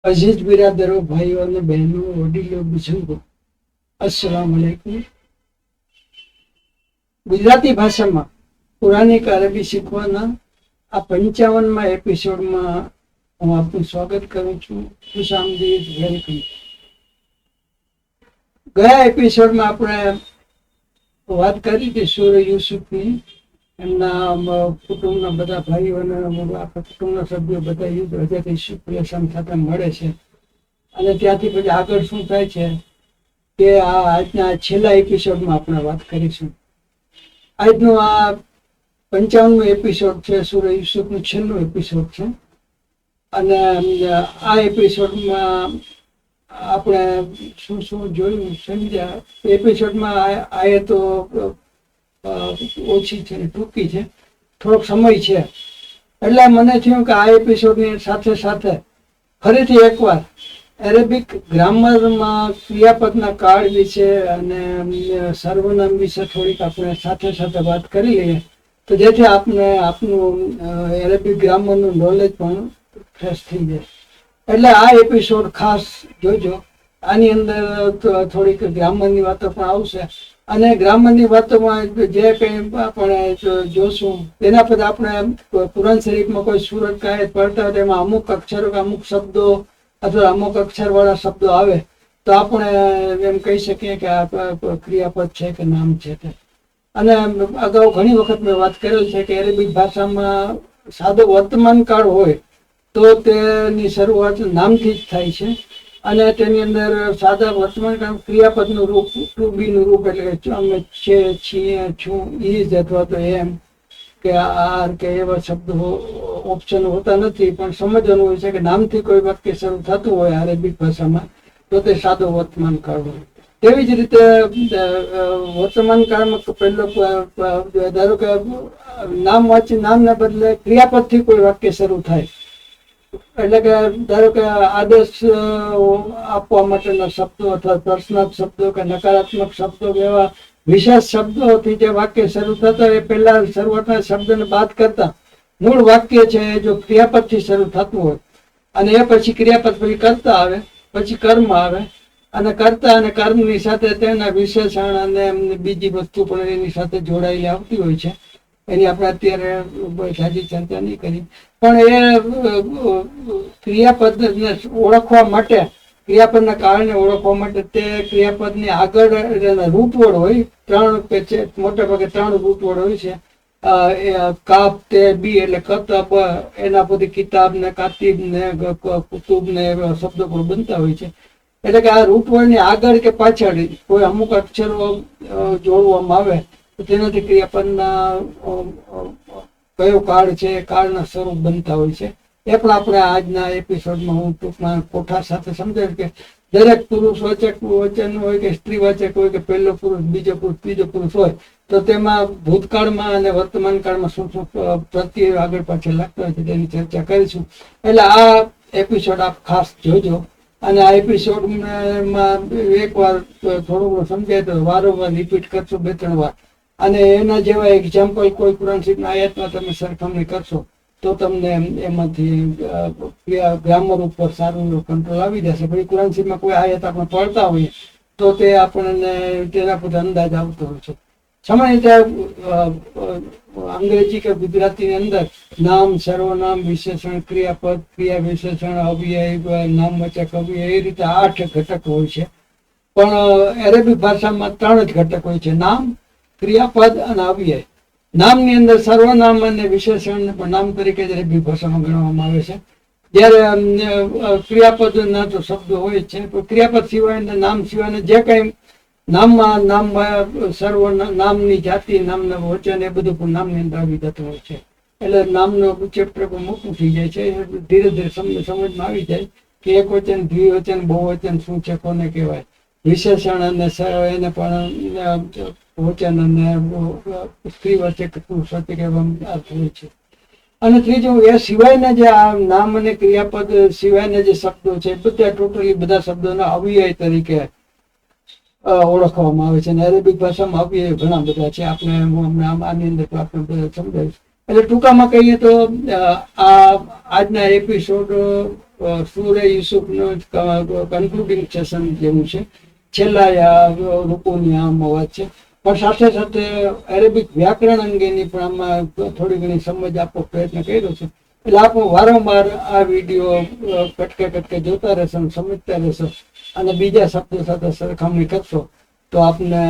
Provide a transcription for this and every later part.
Aziz બિરાદરો, ભાઈઓ અને બહેનો, વડીલો, બુઝુર્ગો, અસ્સલામ વાલેકુમ. ગુજરાતી ભાષામાં પુરાણિક અરબી શીખવાના આ 55માં એપિસોડમાં હું આપનું સ્વાગત કરું છું. ખુશામદીદ, વેલકમ. ગયા એપિસોડમાં આપણે વાત કરી હતી સૂર યુસુફની. એમના કુટુંબના બધા ભાઈઓ અને આપણા કુટુંબના સભ્યો બધા યુદ્ધ હજરત યુસુફ અલૈહિસ્સલામ સાથે મળે છે. અને ત્યાંથી પછી આગળ શું થાય છે કે આ આજના છેલ્લા એપિસોડમાં આપણે વાત કરીશું. આજનો આ 55મો એપિસોડ છે, સૂર યુસુફનું છેલ્લું એપિસોડ છે. અને આ એપિસોડમાં આપણે શું શું જોયું સમજ્યા. એપિસોડમાં આયતો ઓછી છે, ટૂંકી છે, થોડોક સમય છે. એટલે મને થયું કે આ એપિસોડની સાથે સાથે ફરીથી એકવાર એરેબિક ગ્રામરમાં ક્રિયાપદના કાળ વિશે અને સર્વનામ વિશે થોડીક આપણે સાથે સાથે વાત કરી લઈએ, તો જેથી આપનું એરેબિક ગ્રામરનું નોલેજ પણ ફ્રેશ થઈ જાય. એટલે આ એપિસોડ ખાસ જોજો. આની અંદર થોડીક ગ્રામરની વાતો પણ આવશે. અને ગ્રામરની વાતોમાં જે કંઈ આપણે જોશું તેના પર આપણે કુરાન શરીફમાં કોઈ સુરત કાયત પડતા હોય તેમાં અમુક અક્ષરો કે અમુક શબ્દો અથવા અમુક અક્ષરવાળા શબ્દો આવે તો આપણે એમ કહી શકીએ કે આ ક્રિયાપદ છે કે નામ છે તે. અને અગાઉ ઘણી વખત મેં વાત કરેલ છે કે અરેબિક ભાષામાં સાદો વર્તમાન કાળ હોય તો તેની શરૂઆત નામથી જ થાય છે. અને તેની અંદર સાદા વર્તમાન કાળ ક્રિયાપદનું રૂપ, ટુ બીનું રૂપ, એટલે કે અમે છે, છીએ, છું, ઇઝ અથવા તો એમ કે આર કે એવા શબ્દો ઓપ્શન હોતા નથી. પણ સમજવાનું હોય છે કે નામથી કોઈ વાક્ય શરૂ થતું હોય અરેબિક ભાષામાં તો તે સાદો વર્તમાન કાળ હોય. તેવી જ રીતે વર્તમાન કાળમાં પહેલો ધારો કે નામના બદલે ક્રિયાપદથી કોઈ વાક્ય શરૂ થાય, એટલે કે ધારો કે આદેશ આપવા માટેના શબ્દો અથવા પ્રશ્નાર્થ શબ્દો કે નકારાત્મક શબ્દો એવા વિશેષ શબ્દોથી જે વાક્ય શરૂ થતા એ પહેલા શરૂઆતના શબ્દને બાદ કરતા મૂળ વાક્ય છે જો ક્રિયાપદથી શરૂ થતું હોય અને એ પછી ક્રિયાપદ પછી કરતા આવે, પછી કર્મ આવે અને કર્તા અને કર્મની સાથે તેના વિશેષણ અને બીજી વસ્તુ પણ એની સાથે જોડાયેલી આવતી હોય છે. એની આપણે અત્યારે સાજી ચર્ચા નહીં કરી. પણ એ ક્રિયાપદને ઓળખવા માટે, ક્રિયાપદના કારણે ઓળખવા માટે તે ક્રિયાપદની આગળ રૂટવર્ડ હોય. 3 મોટા ભાગે 3 રૂટવર્ડ હોય છે. કાપ તે બી એટલે કતબ, એના પછી કિતાબ ને કાતિબ ને કુતુબ ને એવા શબ્દો પણ બનતા હોય છે. એટલે કે આ રૂટવર્ડની આગળ કે પાછળ કોઈ અમુક અક્ષરો જોડવામાં આવે તો તેનાથી ક્રિયાપદના કયો કાળ છે, કાળના સ્વરૂપ બનતા હોય છે. એ પણ આપણે આજના એપિસોડમાં હું ટૂંકમાં કોઠા સાથે સમજાવીશ કે દરેક પુરુષ વચન હોય કે સ્ત્રીવાચક હોય કે પહેલો પુરુષ, બીજો પુરુષ, ત્રીજો પુરુષ હોય તો તેમાં ભૂતકાળમાં અને વર્તમાન કાળમાં શું શું પ્રત્યય આગળ પાછળ લાગતા હોય છે તેની ચર્ચા કરીશું. એટલે આ એપિસોડ આપ ખાસ જોજો. અને આ એપિસોડમાં એકવાર થોડું સમજાય તો વારંવાર રિપીટ કરશો 2-3 વાર. અને એના જેવા એક્ઝામ્પલ કોઈ કુરાન શરીફના આયતમાં તમે સરખામણી કરશો તો તમને એમાંથી ગ્રામર ઉપર સારું કંટ્રોલ આવી જશે. પછી કુરાન શરીફમાં કોઈ આયત આપણે પડતા હોઈએ તો તે આપણને તેના પર અંદાજ આવતો હોય છે. સામાન્ય રીતે અંગ્રેજી કે ગુજરાતીની અંદર નામ, સર્વનામ, વિશેષણ, ક્રિયાપદ, ક્રિયા વિશેષણ, અવ્યય, નામવાચક, અવ્યય, એ રીતે 8 ઘટક હોય છે. પણ અરેબિક ભાષામાં 3 જ ઘટક હોય છે: નામ, ક્રિયાપદ અને અવ્યય. નામની અંદર સર્વનામ અને વિશેષણ પણ નામ તરીકે જ અરેબિક ભાષામાં ગણવામાં આવે છે. જ્યારે ક્રિયાપદના તો શબ્દો હોય છે, પણ ક્રિયાપદ સિવાય, નામ સિવાય જે કંઈ નામમાં સર્વનામની જાતિ, નામના વચન, એ બધું પણ નામની અંદર આવી જતું હોય છે. એટલે નામનો ચેપ્ટર પણ મોટું થઈ જાય છે. ધીરે ધીરે સમજમાં આવી જાય કે એક વચન, દ્વિવચન, બહુવચન શું છે, કોને કહેવાય. વિશેષણ અને એને પણ વચન અને સ્ત્રીવાચક, પુરુષવાચક એવા અર્થ હોય છે. અને ત્રીજું, એ સિવાયના જે આ નામ અને ક્રિયાપદ સિવાયના જે શબ્દો છે બધા ટોટલી બધા શબ્દોને અવ્યય તરીકે ઓળખવામાં આવે છે. અને અરેબિક ભાષામાં અવ્યય ઘણા બધા છે. આપણે આની અંદર આપણે બધા સમજાવીશ. એટલે ટૂંકામાં કહીએ તો આ આજના એપિસોડ સૂરે યુસુફનો કન્ક્લુડિંગ સેશન જેવું છે, છેલ્લા રૂકોની આમ વાત છે. પણ સાથે સાથે અરેબિક વ્યાકરણ અંગેની પણ આમાં થોડી ઘણી સમજ આપવો પ્રયત્ન કર્યો છે. એટલે આપ વારંવાર આ વિડીયો કટકે કટકે જોતા રહેશો, સમજતા રહેશો અને બીજા શબ્દો સાથે સરખામણી કરશો તો આપને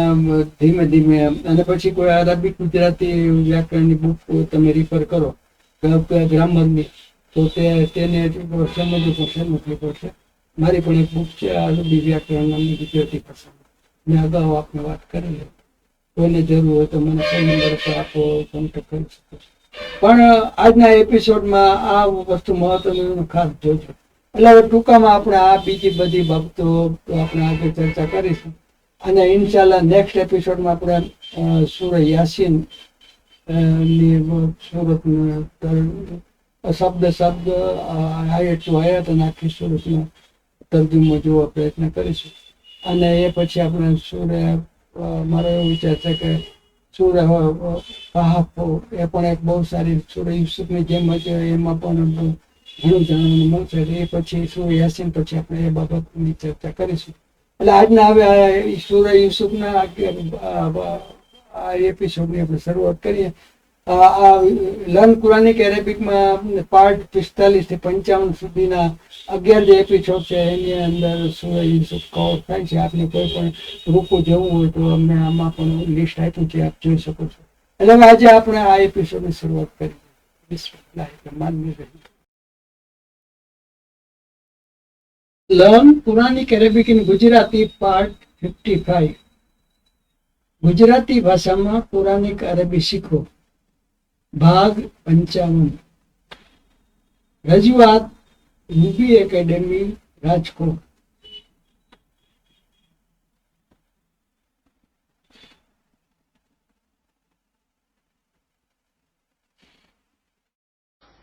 ધીમે ધીમે, અને પછી કોઈ અરબિક ગુજરાતી વ્યાકરણની બુક તમે રિફર કરો ગ્રામરની, તો તેને સમજવું પણ સહેલું થઈ પડશે. મારી પણ એક બુક છે અરબી વ્યાકરણ નામની ગુજરાતી ભાષામાં, મેં અગાઉ આપને વાત કરેલી. કોઈને જરૂર હોય તો મને ફોન નંબર પર આપો, કોન્ટેક્ટ કરી શકો છો. પણ આજના એપિસોડમાં આ વસ્તુ મહત્વની ખાસ જોજો. એટલે હવે ટૂંકામાં આપણે આ બીજી બધી બાબતો આપણે આગળ ચર્ચા કરીશું, અને ઇન્શાલ્લાહ નેક્સ્ટ એપિસોડમાં આપણે સૂરહ યાસીન ની સુરત શબ્દ આયત ટુ આયત અને આખી સુરતનો તર્જુમો જોવા પ્રયત્ન કરીશું. અને એ પછી આપણે મારો એવો વિચાર છે કે સૂરહ કહાફ એ પણ એક બહુ સારી સૂરહ યુસુફની જેમ જ એમાં પણ ઘણું જાણવાનું મળશે. એ પછી સૂરહ યાસીન પછી આપણે એ બાબતની ચર્ચા કરીશું. એટલે આજના હવે સૂરહ યુસુફના આ એપિસોડની આપણે શરૂઆત કરીએ. આ લર્ન કુરાનિક એરેબિકમાં પાર્ટ 45 થી 55 સુધીના 11 જે એપિસોડ છે એની અંદર સૂરહ યુસુફ કવર થાય છે. આપને કોઈ પણ રૂકુ જવું હોય તો અમને આમાં પણ લિસ્ટ આપ્યું છે, આપ જોઈ શકો છો. એટલે આજે આપણે આ એપિસોડની શરૂઆત કરીએ. બિસ્મિલ્લાહ. Learn Quranic Arabic in Gujarati part 55. ગુજરાતી ભાષામાં કુરાનિક અરબી શીખો, ભાગ 55. રજૂઆત રૂબી એકેડેમી, રાજકોટ.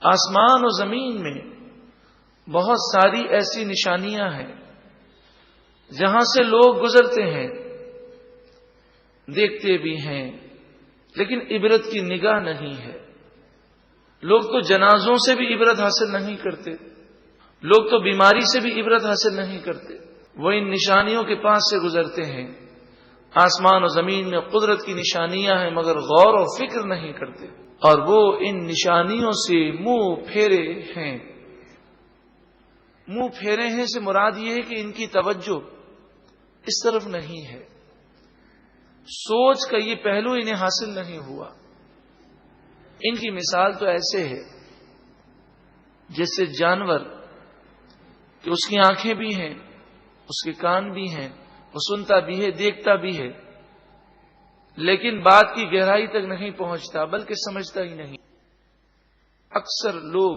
आसमान और जमीन में बहुत सारी ऐसी निशानियां हैं जहां से लोग गुजरते हैं, देखते भी हैं, लेकिन इबरत की निगाह नहीं है. लोग तो जनाजों से भी इबरत हासिल नहीं करते, लोग तो बीमारी से भी इबरत हासिल नहीं करते, वो इन निशानियों के पास से गुजरते हैं. आसमान और जमीन में कुदरत की निशानियां हैं मगर गौर और फिक्र नहीं करते, और वो इन निशानियों से मुंह फेरे हैं. मुंह फेरे हैं से मुराद ये है कि इनकी तवज्जो इस तरफ नहीं है, सोच का ये पहलू इन्हें हासिल नहीं हुआ. इनकी मिसाल तो ऐसे है जैसे जानवर कि उसकी आंखें भी हैं, उसके कान भी हैं, वो सुनता भी है, देखता भी है, लेकिन बात की गहराई तक नहीं पहुंचता बल्कि समझता ही नहीं. अक्सर लोग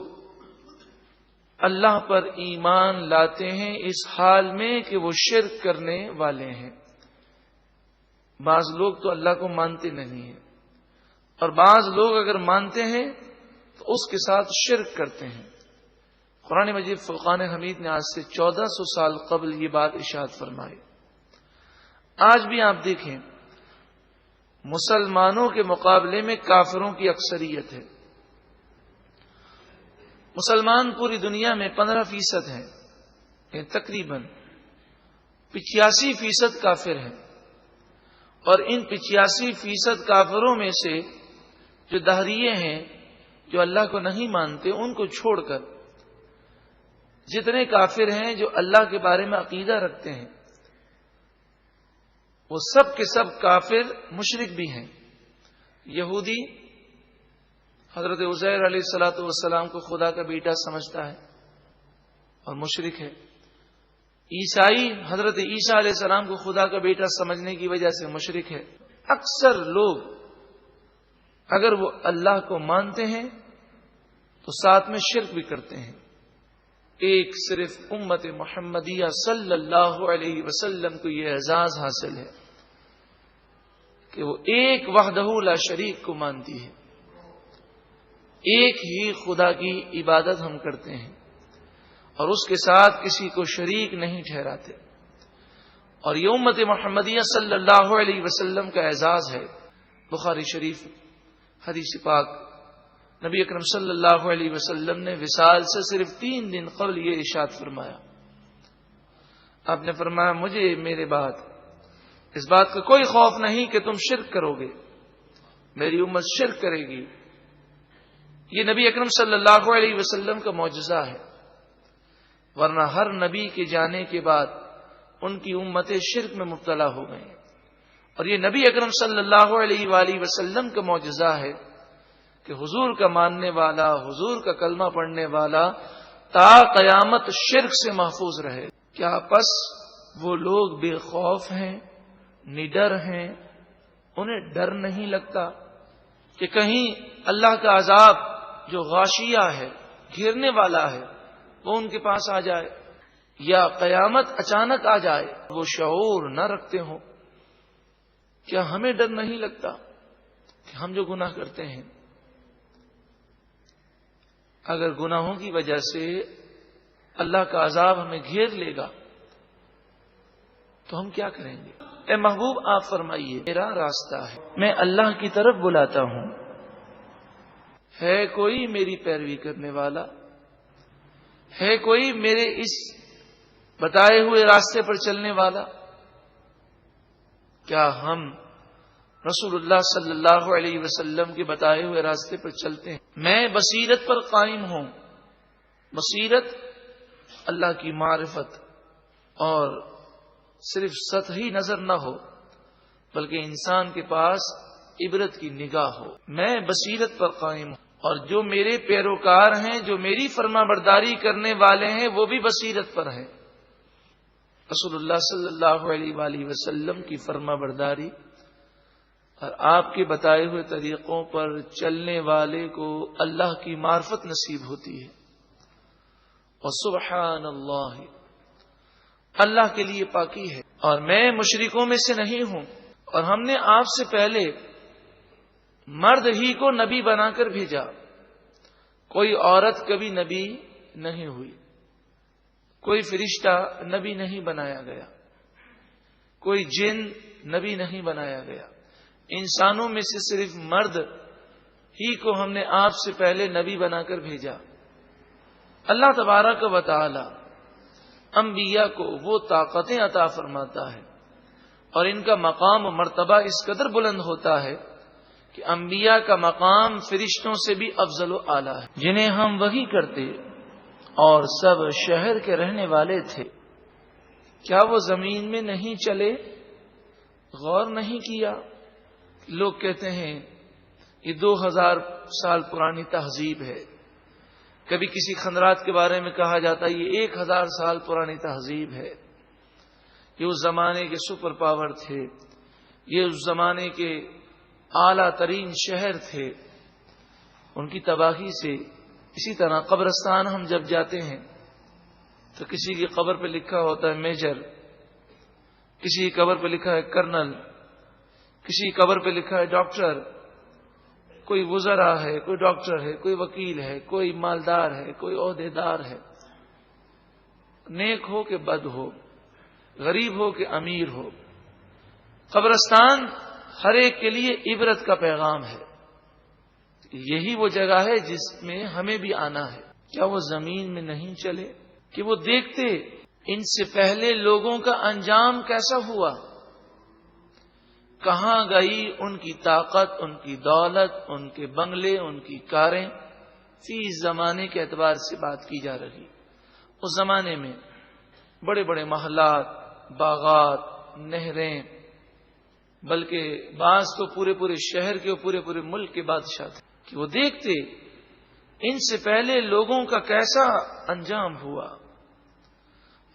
अल्लाह पर ईमान लाते हैं इस हाल में कि वो शिर्क करने वाले हैं. बाज लोग तो अल्लाह को मानते नहीं हैं, और बाज लोग अगर मानते हैं तो उसके साथ शिर्क करते हैं. कुरान मजीद फुरकान हमीद ने आज से 1400 साल कबल ये बात इरशाद फरमाई. आज भी आप देखें मुसलमानों के मुकाबले में काफिरों की अक्सरियत है. मुसलमान पूरी दुनिया में 15% हैं, तकरीबन 85% काफिर हैं, और इन 85% काफिरों में से जो दहरिये हैं, जो अल्लाह को नहीं मानते, उनको छोड़कर जितने काफिर हैं जो अल्लाह के बारे में अकीदा रखते हैं, वो सब के सब काफिर मुशरिक भी हैं. यहूदी हजरत उज़ैर अलैहिस्सलातु वस्सलाम को खुदा का बेटा समझता है और मुशरिक है. ईसाई हजरत ईसा अलैहिस्सलाम को खुदा का बेटा समझने की वजह से मुशरिक है. अक्सर लोग अगर वो अल्लाह को मानते हैं तो साथ में शिर्क भी करते हैं. एक सिर्फ उम्मत मुहम्मदिया सल्लल्लाहु अलैहि वसल्लम को यह एजाज हासिल है कि वो एक वहदहू ला शरीक को मानती है. एक ही खुदा की इबादत हम करते हैं और उसके साथ किसी को शरीक नहीं ठहराते. और ये उम्मत मुहम्मदिया सल्लल्लाहु अलैहि वसल्लम का एजाज है. बुखारी शरीफ हदीस पाक نبی اکرم صلی اللہ علیہ وسلم نے وصال سے صرف 3 دن قبل یہ ارشاد فرمایا. آپ نے فرمایا مجھے میرے بعد اس بات کا کوئی خوف نہیں کہ تم شرک کرو گے، میری امت شرک کرے گی. یہ نبی اکرم صلی اللہ علیہ وسلم کا معجزہ ہے، ورنہ ہر نبی کے جانے کے بعد ان کی امتیں شرک میں مبتلا ہو گئیں. اور یہ نبی اکرم صلی اللہ علیہ وآلہ وسلم کا معجزہ ہے کہ حضور کا ماننے والا، حضور کا کلمہ پڑھنے والا تا قیامت شرک سے محفوظ رہے. کیا پس وہ لوگ بے خوف ہیں، نڈر ہیں، انہیں ڈر نہیں لگتا کہ کہیں اللہ کا عذاب جو غاشیہ ہے، گھیرنے والا ہے، وہ ان کے پاس آ جائے، یا قیامت اچانک آ جائے، وہ شعور نہ رکھتے ہوں؟ کیا ہمیں ڈر نہیں لگتا کہ ہم جو گناہ کرتے ہیں، اگر گناہوں کی وجہ سے اللہ کا عذاب ہمیں گھیر لے گا تو ہم کیا کریں گے؟ اے محبوب آپ فرمائیے میرا راستہ ہے، میں اللہ کی طرف بلاتا ہوں، ہے کوئی میری پیروی کرنے والا؟ ہے کوئی میرے اس بتائے ہوئے راستے پر چلنے والا؟ کیا ہم رسول اللہ صلی اللہ علیہ وسلم کے بتائے ہوئے راستے پر چلتے ہیں؟ میں بصیرت پر قائم ہوں. بصیرت اللہ کی معرفت اور صرف سطحی نظر نہ ہو، بلکہ انسان کے پاس عبرت کی نگاہ ہو. میں بصیرت پر قائم ہوں، اور جو میرے پیروکار ہیں، جو میری فرما برداری کرنے والے ہیں، وہ بھی بصیرت پر ہیں. رسول اللہ صلی اللہ علیہ وآلہ وسلم کی فرما برداری اور آپ کے بتائے ہوئے طریقوں پر چلنے والے کو اللہ کی معرفت نصیب ہوتی ہے. اور سبحان اللہ، اللہ کے لیے پاکی ہے، اور میں مشرکوں میں سے نہیں ہوں. اور ہم نے آپ سے پہلے مرد ہی کو نبی بنا کر بھیجا، کوئی عورت کبھی نبی نہیں ہوئی، کوئی فرشتہ نبی نہیں بنایا گیا، کوئی جن نبی نہیں بنایا گیا. انسانوں میں سے صرف مرد ہی کو ہم نے آپ سے پہلے نبی بنا کر بھیجا. اللہ تبارک و تعالی انبیاء کو وہ طاقتیں عطا فرماتا ہے اور ان کا مقام و مرتبہ اس قدر بلند ہوتا ہے کہ انبیاء کا مقام فرشتوں سے بھی افضل و اعلیٰ ہے، جنہیں ہم وحی کرتے اور سب شہر کے رہنے والے تھے. کیا وہ زمین میں نہیں چلے؟ غور نہیں کیا؟ لوگ کہتے ہیں یہ 2000 سال پرانی تہذیب ہے. کبھی کسی خندرات کے بارے میں کہا جاتا ہے یہ 1000 سال پرانی تہذیب ہے. یہ اس زمانے کے سپر پاور تھے، یہ اس زمانے کے اعلیٰ ترین شہر تھے. ان کی تباہی سے اسی طرح قبرستان ہم جب جاتے ہیں تو کسی کی قبر پہ لکھا ہوتا ہے میجر، کسی کی قبر پہ لکھا ہے کرنل، کسی کی قبر پہ لکھا ہے ڈاکٹر. کوئی وزرا ہے، کوئی ڈاکٹر ہے، کوئی وکیل ہے، کوئی مالدار ہے، کوئی عہدے دار ہے. نیک ہو کہ بد ہو، غریب ہو کہ امیر ہو، قبرستان ہر ایک کے لیے عبرت کا پیغام ہے. یہی وہ جگہ ہے جس میں ہمیں بھی آنا ہے. کیا وہ زمین میں نہیں چلے کہ وہ دیکھتے ان سے پہلے لوگوں کا انجام کیسا ہوا؟ کہاں گئی ان کی طاقت، ان کی دولت، ان کے بنگلے، ان کی کاریں؟ فی زمانے کے اعتبار سے بات کی جا رہی. اس زمانے میں بڑے بڑے محلات، باغات، نہریں، بلکہ بعض تو پورے پورے شہر کے اور پورے پورے ملک کے بادشاہ تھے کہ وہ دیکھتے ان سے پہلے لوگوں کا کیسا انجام ہوا.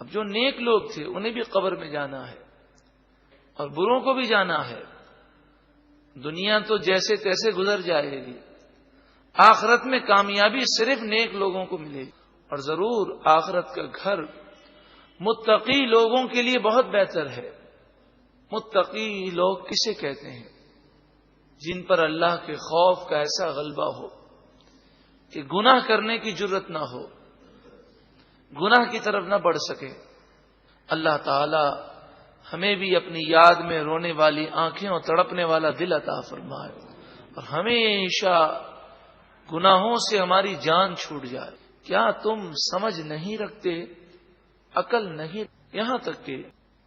اب جو نیک لوگ تھے انہیں بھی قبر میں جانا ہے اور بروں کو بھی جانا ہے. دنیا تو جیسے تیسے گزر جائے گی، آخرت میں کامیابی صرف نیک لوگوں کو ملے گی. اور ضرور آخرت کا گھر متقی لوگوں کے لیے بہت بہتر ہے. متقی لوگ کسے کہتے ہیں؟ جن پر اللہ کے خوف کا ایسا غلبہ ہو کہ گناہ کرنے کی جرت نہ ہو، گناہ کی طرف نہ بڑھ سکے. اللہ تعالی ہمیں بھی اپنی یاد میں رونے والی آنکھیں اور تڑپنے والا دل عطا فرمائے اور ہمیشہ गुनाहों से हमारी जान छूट जाए। क्या तुम समझ नहीं रखते, अकल नहीं? यहां तक कि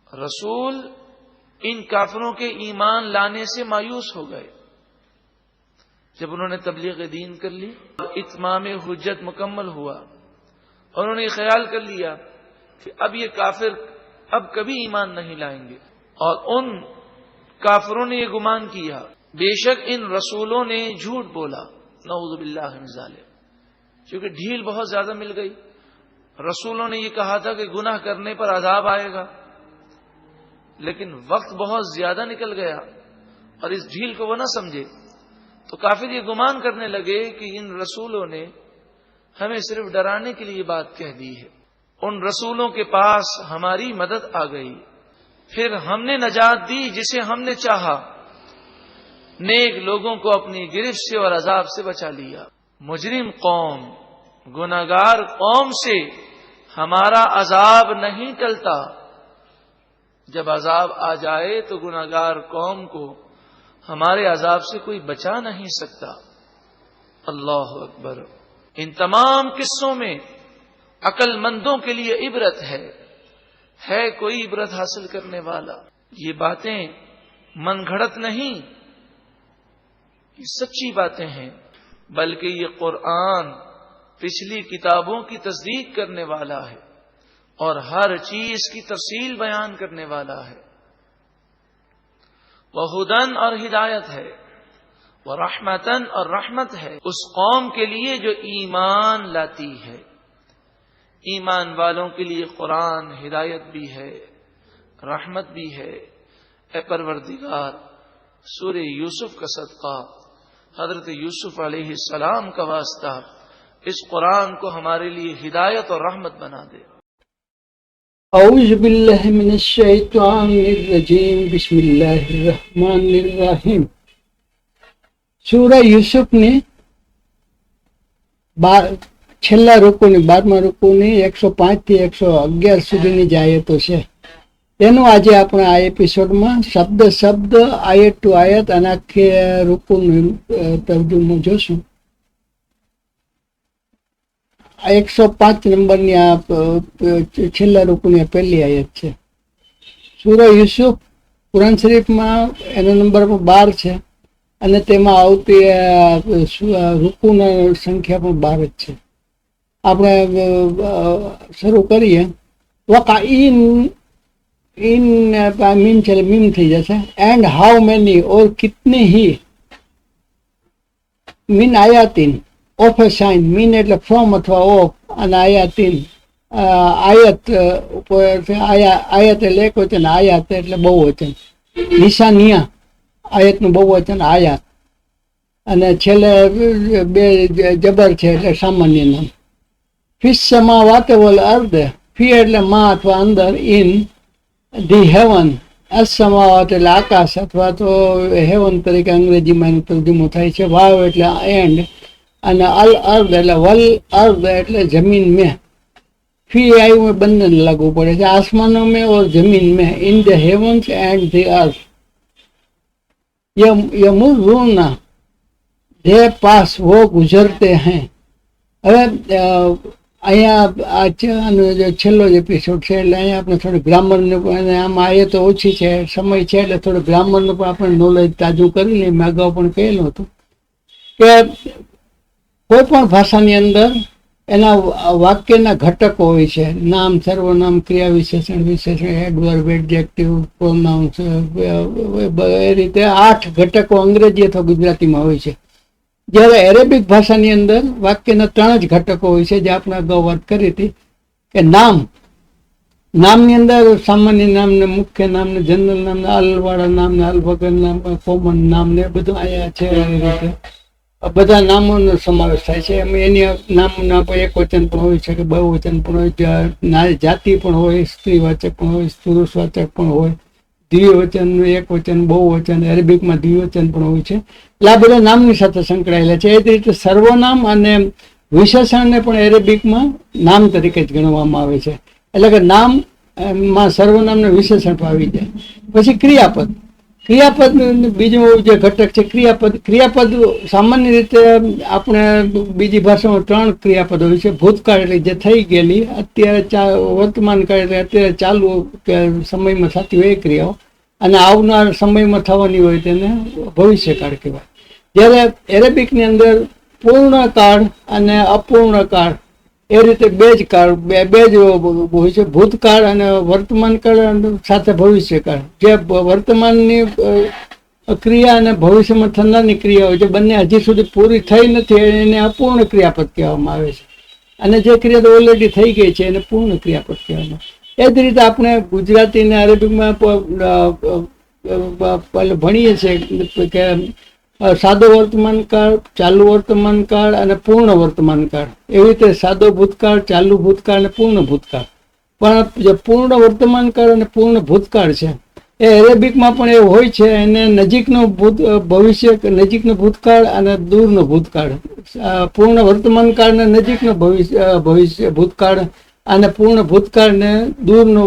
रसूल इन काफिरों के ईमान लाने से मायूस हो गए। जब उन्होंने तबलीग दीन कर ली, इत्माम हुज्जत मुकम्मल हुआ, और उन्होंने ख्याल कर लिया कि अब ये काफिर अब कभी ईमान नहीं लाएंगे। और उन काफिरों ने ये गुमान किया बेशक इन रसूलों ने झूठ बोला, नऊज़ु बिल्लाहि मिन ज़ालिक, क्योंकि ढील बहुत ज्यादा मिल गई। रसूलों ने ये कहा था कि गुनाह करने पर अजाब आएगा, लेकिन वक्त बहुत ज्यादा निकल गया और इस ढील को वो न समझे, तो काफिर ये गुमान करने लगे कि इन रसूलों ने हमें सिर्फ डराने के लिए बात कह दी है। उन रसूलों के पास हमारी मदद आ गई, फिर हमने नजात दी जिसे हमने चाहा, नेक लोगों को अपनी गिरफ्त से और अजाब से बचा लिया। मुजरिम कौम, गुनाहगार कौम से हमारा अजाब नहीं टलता। जब अजाब आ जाए तो गुनाहगार कौम को हमारे अजाब से कोई बचा नहीं सकता। अल्लाह अकबर। इन तमाम किस्सों में अक्लमंदों के लिए इबरत है कोई इबरत हासिल करने वाला। ये बातें मनगढ़ंत नहीं, ये सच्ची बातें हैं, बल्कि ये कुरान पिछली किताबों की तस्दीक करने वाला है और हर चीज की तफसील बयान करने वाला है। वह हुदन और हिदायत है, वह रहमतन और रहमत है उस कौम के लिए जो ईमान लाती है। ईमान वालों के लिए कुरान हिदायत भी है, रहमत भी है। ए परवरदिगार, सूरे यूसुफ का सदका, हजरत यूसुफ अलैहिस्सलाम का वास्ता, इस कुरान को हमारे लिए हिदायत और रहमत बना दे। औज़ु बिल्लाहि मिनश शैतानिर रजीम, बिस्मिल्लाहिर रहमानिर रहीम। सूरा यूसुफ ने છેલ્લા રૂકુની 12મા રૂકુની 105 થી 111 સુધીની જે આયતો છે તેનું આજે આપણે આ એપિસોડમાં શબ્દ આયત ટુ આયત અને આખી રૂકુનું તર્જુમો જોશું। આ 105 નંબરની આ છેલ્લા રૂકુની પહેલી આયત છે। સૂરા યુસુફ કુરાન શરીફમાં એનો નંબર 12 છે અને તેમાં આવતી રૂકુની સંખ્યા પણ 12 જ છે। આપણે શરૂ કરીએ। વકા इन मीम चले मीम थी जैसे एंड हाउ मेनी और कितने ही मीन आयातीन ऑफ ए साइन मीन एटले फ्रॉम अथवा ऑफ અને આયાતીન આયત ઉપર આયત એટલે એક વચન, આયાત એટલે બહુવચન, નિશાનિયા આયતનું બહુવચન આયાત અને છેલ્લે બે જબર છે એટલે સામાન્ય નામ। ફિશ સમાવાત વલ અર્ધ, ફી એટલે માં અથવા અંદર, ઇન ધી હેવન, અસમાવાત એટલે આકાશ અથવા તો હેવન તરીકે અંગ્રેજીમાં એનો તર્જુમો થાય છે। વાવ એટલે એન્ડ અને અલ અર્ધ એટલે વલ અર્ધ એટલે જમીન में। ફી આવ્યું બંનેને લાગુ પડે છે, આસમાનों में और जमीन में, in the heavens and the earth. यमुर्रूना दे पास वो गुजरते हैं। હવે અહીંયા આ છેલ્લો જ એપિસોડ છે એટલે અહીંયા આપણે થોડું ગ્રામરનું પણ, આમાં આયે તો ઓછી છે, સમય છે એટલે થોડું ગ્રામરનું પણ આપણે નોલેજ તાજું કરી લઈએ। મેં અગાઉ પણ કહેલું હતું કે કોઈ પણ ભાષાની અંદર એના વાક્યના ઘટકો હોય છે, નામ, સર્વનામ, ક્રિયા વિશેષણ, વિશેષણ, એડવર્બ, એડજેક્ટિવ, પ્રોનાઉન્સ, એ રીતે 8 ઘટકો અંગ્રેજી અથવા ગુજરાતીમાં હોય છે। જ્યારે એરેબિક ભાષાની અંદર વાક્યના 3 જ ઘટકો હોય છે, જે આપણે અગાઉ વાત કરી હતી કે નામની અંદર સામાન્ય નામ ને મુખ્ય નામ ને જનરલ નામ ને અલવાળા નામ ને અલ વગર નામ, કોમન નામ ને બધું અહીંયા છે। એ રીતે બધા નામોનો સમાવેશ થાય છે। એમાં એની નામના એક વચન પણ હોય છે કે બહુવચન પણ હોય, જાતિ પણ હોય, સ્ત્રીવાચક પણ હોય, પુરુષવાચક પણ હોય, દ્વિવચન, એક વચન, બહુવચન, અરેબિકમાં દ્વિવચન પણ હોય છે। એટલે આ બધા નામની સાથે સંકળાયેલા છે। એ જ રીતે સર્વનામ અને વિશેષણને પણ એરેબિકમાં નામ તરીકે જ ગણવામાં આવે છે। એટલે કે નામમાં સર્વનામને વિશેષણ આવી જાય। પછી ક્રિયાપદ, ક્રિયાપદ બીજું જે ઘટક છે ક્રિયાપદ સામાન્ય રીતે આપણે બીજી ભાષામાં 3 ક્રિયાપદ હોય છે. ભૂતકાળ એટલે જે થઈ ગયેલી, અત્યારે વર્તમાન કાળ એટલે અત્યારે ચાલુ કે સમયમાં થતી હોય એ ક્રિયાઓ, અને આવનાર સમયમાં થવાની હોય તેને ભવિષ્યકાળ કહેવાય. જ્યારે એરેબિકની અંદર પૂર્ણકાળ અને અપૂર્ણકાળ એ રીતે બે જ કાળ બે જ હોય છે. ભૂતકાળ અને વર્તમાન કાળ સાથે ભવિષ્યકાળ. જે વર્તમાનની ક્રિયા અને ભવિષ્યમાં થનારની ક્રિયા હોય છે, બંને હજી સુધી પૂરી થઈ નથી, એને અપૂર્ણ ક્રિયાપદ કહેવામાં આવે છે. અને જે ક્રિયા તો ઓલરેડી થઈ ગઈ છે એને પૂર્ણ ક્રિયાપદ કહેવામાં આવે. એ જ રીતે આપણે ગુજરાતી અને અરેબિકમાં ભણીએ છીએ કે સાદો વર્તમાન કાળ, ચાલુ વર્તમાન કાળ અને પૂર્ણ વર્તમાન કાળ. એવી રીતે સાદો ભૂતકાળ, ચાલુ ભૂતકાળ અને પૂર્ણ ભૂતકાળ. પણ જે પૂર્ણ વર્તમાન કાળ અને પૂર્ણ ભૂતકાળ છે એ એરેબિકમાં પણ એવું હોય છે. એને નજીકનો ભવિષ્ય, નજીકનો ભૂતકાળ અને દૂરનો ભૂતકાળ. પૂર્ણ વર્તમાન કાળને નજીકનો ભવિષ્ય ભૂતકાળ અને પૂર્ણ ભૂતકાળને દૂરનો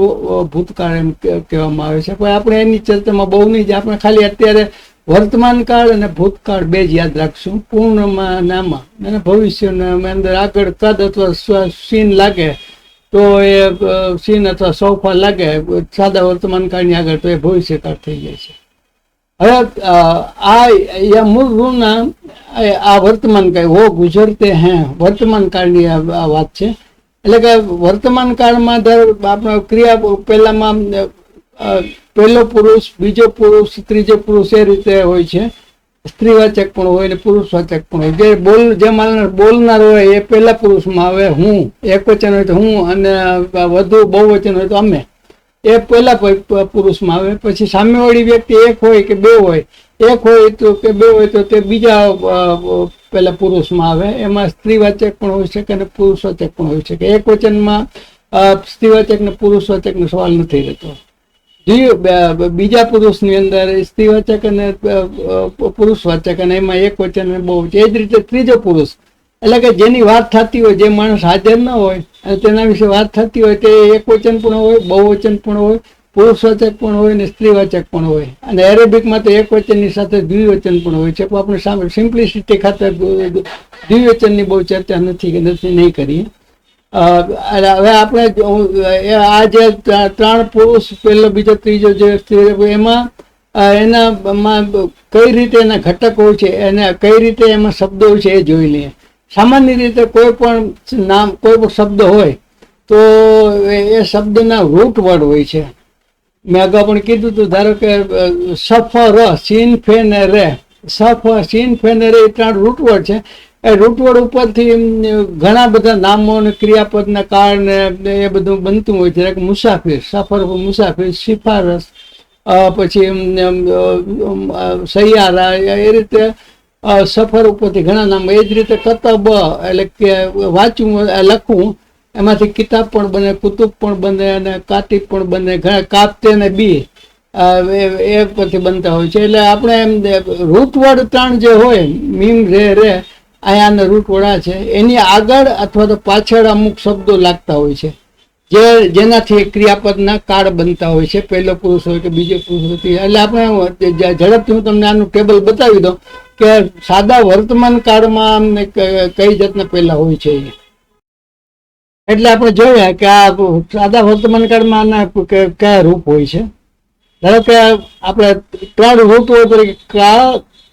ભૂતકાળ એમ કહેવામાં આવે છે. પણ આપણે એની ચર્ચામાં બહુ નહીં, આપણે ખાલી અત્યારે વર્તમાન કાળ અને ભૂતકાળ બે જ યાદ રાખશું. પૂર્ણમાં નામાં અને ભવિષ્યના અંદર આગળ કદ અથવા સીન લાગે તો એ સીન અથવા સોફા લાગે સાદા વર્તમાન કાળની આગળ, તો એ ભવિષ્યકાળ થઈ જાય છે. હવે આ મૂળ રૂના આ વર્તમાન કાળ હો ગુજરતે હે વર્તમાન કાળની આ વાત છે. એટલે કે વર્તમાન કાળમાં આપણે ક્રિયા પહેલામાં પહેલો પુરુષ, બીજો પુરુષ, ત્રીજો પુરુષ એ રીતે હોય છે. સ્ત્રીવાચક પણ હોય ને પુરુષવાચક પણ હોય. જે બોલનાર હોય એ પહેલા પુરુષમાં આવે હું, એક વચન હોય તો હું, અને વધુ બહુવચન હોય તો અમે, એ પહેલા પુરુષમાં આવે. પછી સામેવાળી વ્યક્તિ એક હોય કે બે હોય, એક હોય તો કે બે હોય તો તે બીજા પહેલા પુરુષમાં આવે. એમાં સ્ત્રીવાચક પણ હોય છે અને પુરુષવાચક પણ હોય છે. કે એક વચનમાં સ્ત્રીવાચક ને પુરુષવાચક નો સવાલ નથી રહેતો. બીજા પુરુષની અંદર સ્ત્રીવાચક અને પુરુષવાચક, અને એમાં એક વચન બહુ છે. એ જ રીતે ત્રીજો પુરુષ એટલે કે જેની વાત થતી હોય, જે માણસ હાજર ન હોય અને તેના વિશે વાત થતી હોય, તે એક વચન પણ હોય, બહુવચન પણ હોય, પુરુષવાચક પણ હોય ને સ્ત્રીવાચક પણ હોય. અને એરેબિકમાં તો એક વચનની સાથે દ્વિવચન પણ હોય છે. પણ આપણે સામે સિમ્પ્લિસિટી ખાતર દ્વિવચનની બહુ ચર્ચા નહીં કરીએ. હવે આપણે આ જે 3 પુરુષ, પહેલો, બીજો, ત્રીજો જે સ્ત્રી, એમાં એનામાં કઈ રીતે એના ઘટક હોય છે, એને કઈ રીતે એમાં શબ્દો હોય છે એ જોઈ લઈએ. સામાન્ય રીતે કોઈ પણ શબ્દ હોય તો એ શબ્દના રૂટ વર્ડ હોય છે. મેં અગાઉ પણ કીધું હતું, ધારો કે સફર, સીન, ફે ને રે, સફર, સીન, ફે ને રે, એ 3 રૂટ વર્ડ છે. એ રૂટવર્ડ ઉપરથી ઘણા બધા નામો અને ક્રિયાપદના કાળ ને એ બધું બનતું હોય છે. મુસાફિર, સફર, મુસાફિર, સિફારસ, પછી સૈયારા, એ રીતે સફર ઉપરથી ઘણા નામ. એ જ રીતે કતબ એટલે કે વાંચવું, લખવું, એમાંથી કિતાબ પણ બને, કુતુબ પણ બને અને કાતિબ પણ બને. ઘણા કાપતે ને બી એ પરથી બનતા હોય છે. એટલે આપણે રૂટવર્ડ 3 જે હોય, મીમ, રે, અહીંયાના રૂટ વડા છે, એની આગળ અથવા તો પાછળ અમુક શબ્દો લાગતા હોય છે, જેનાથી ક્રિયાપદના કાળ બનતા હોય છે. પહેલો પુરુષ હોય કે બીજો પુરુષ હોય. એટલે આપણે ઝડપથી હું તમને આનું ટેબલ બતાવી દઉં કે સાદા વર્તમાન કાળમાં કઈ જાતના પહેલા હોય છે. એટલે આપણે જોયા કે આ સાદા વર્તમાન કાળમાં આના કયા રૂપ હોય છે. ધારો કે આપણે 3 રૂપ હોય તરીકે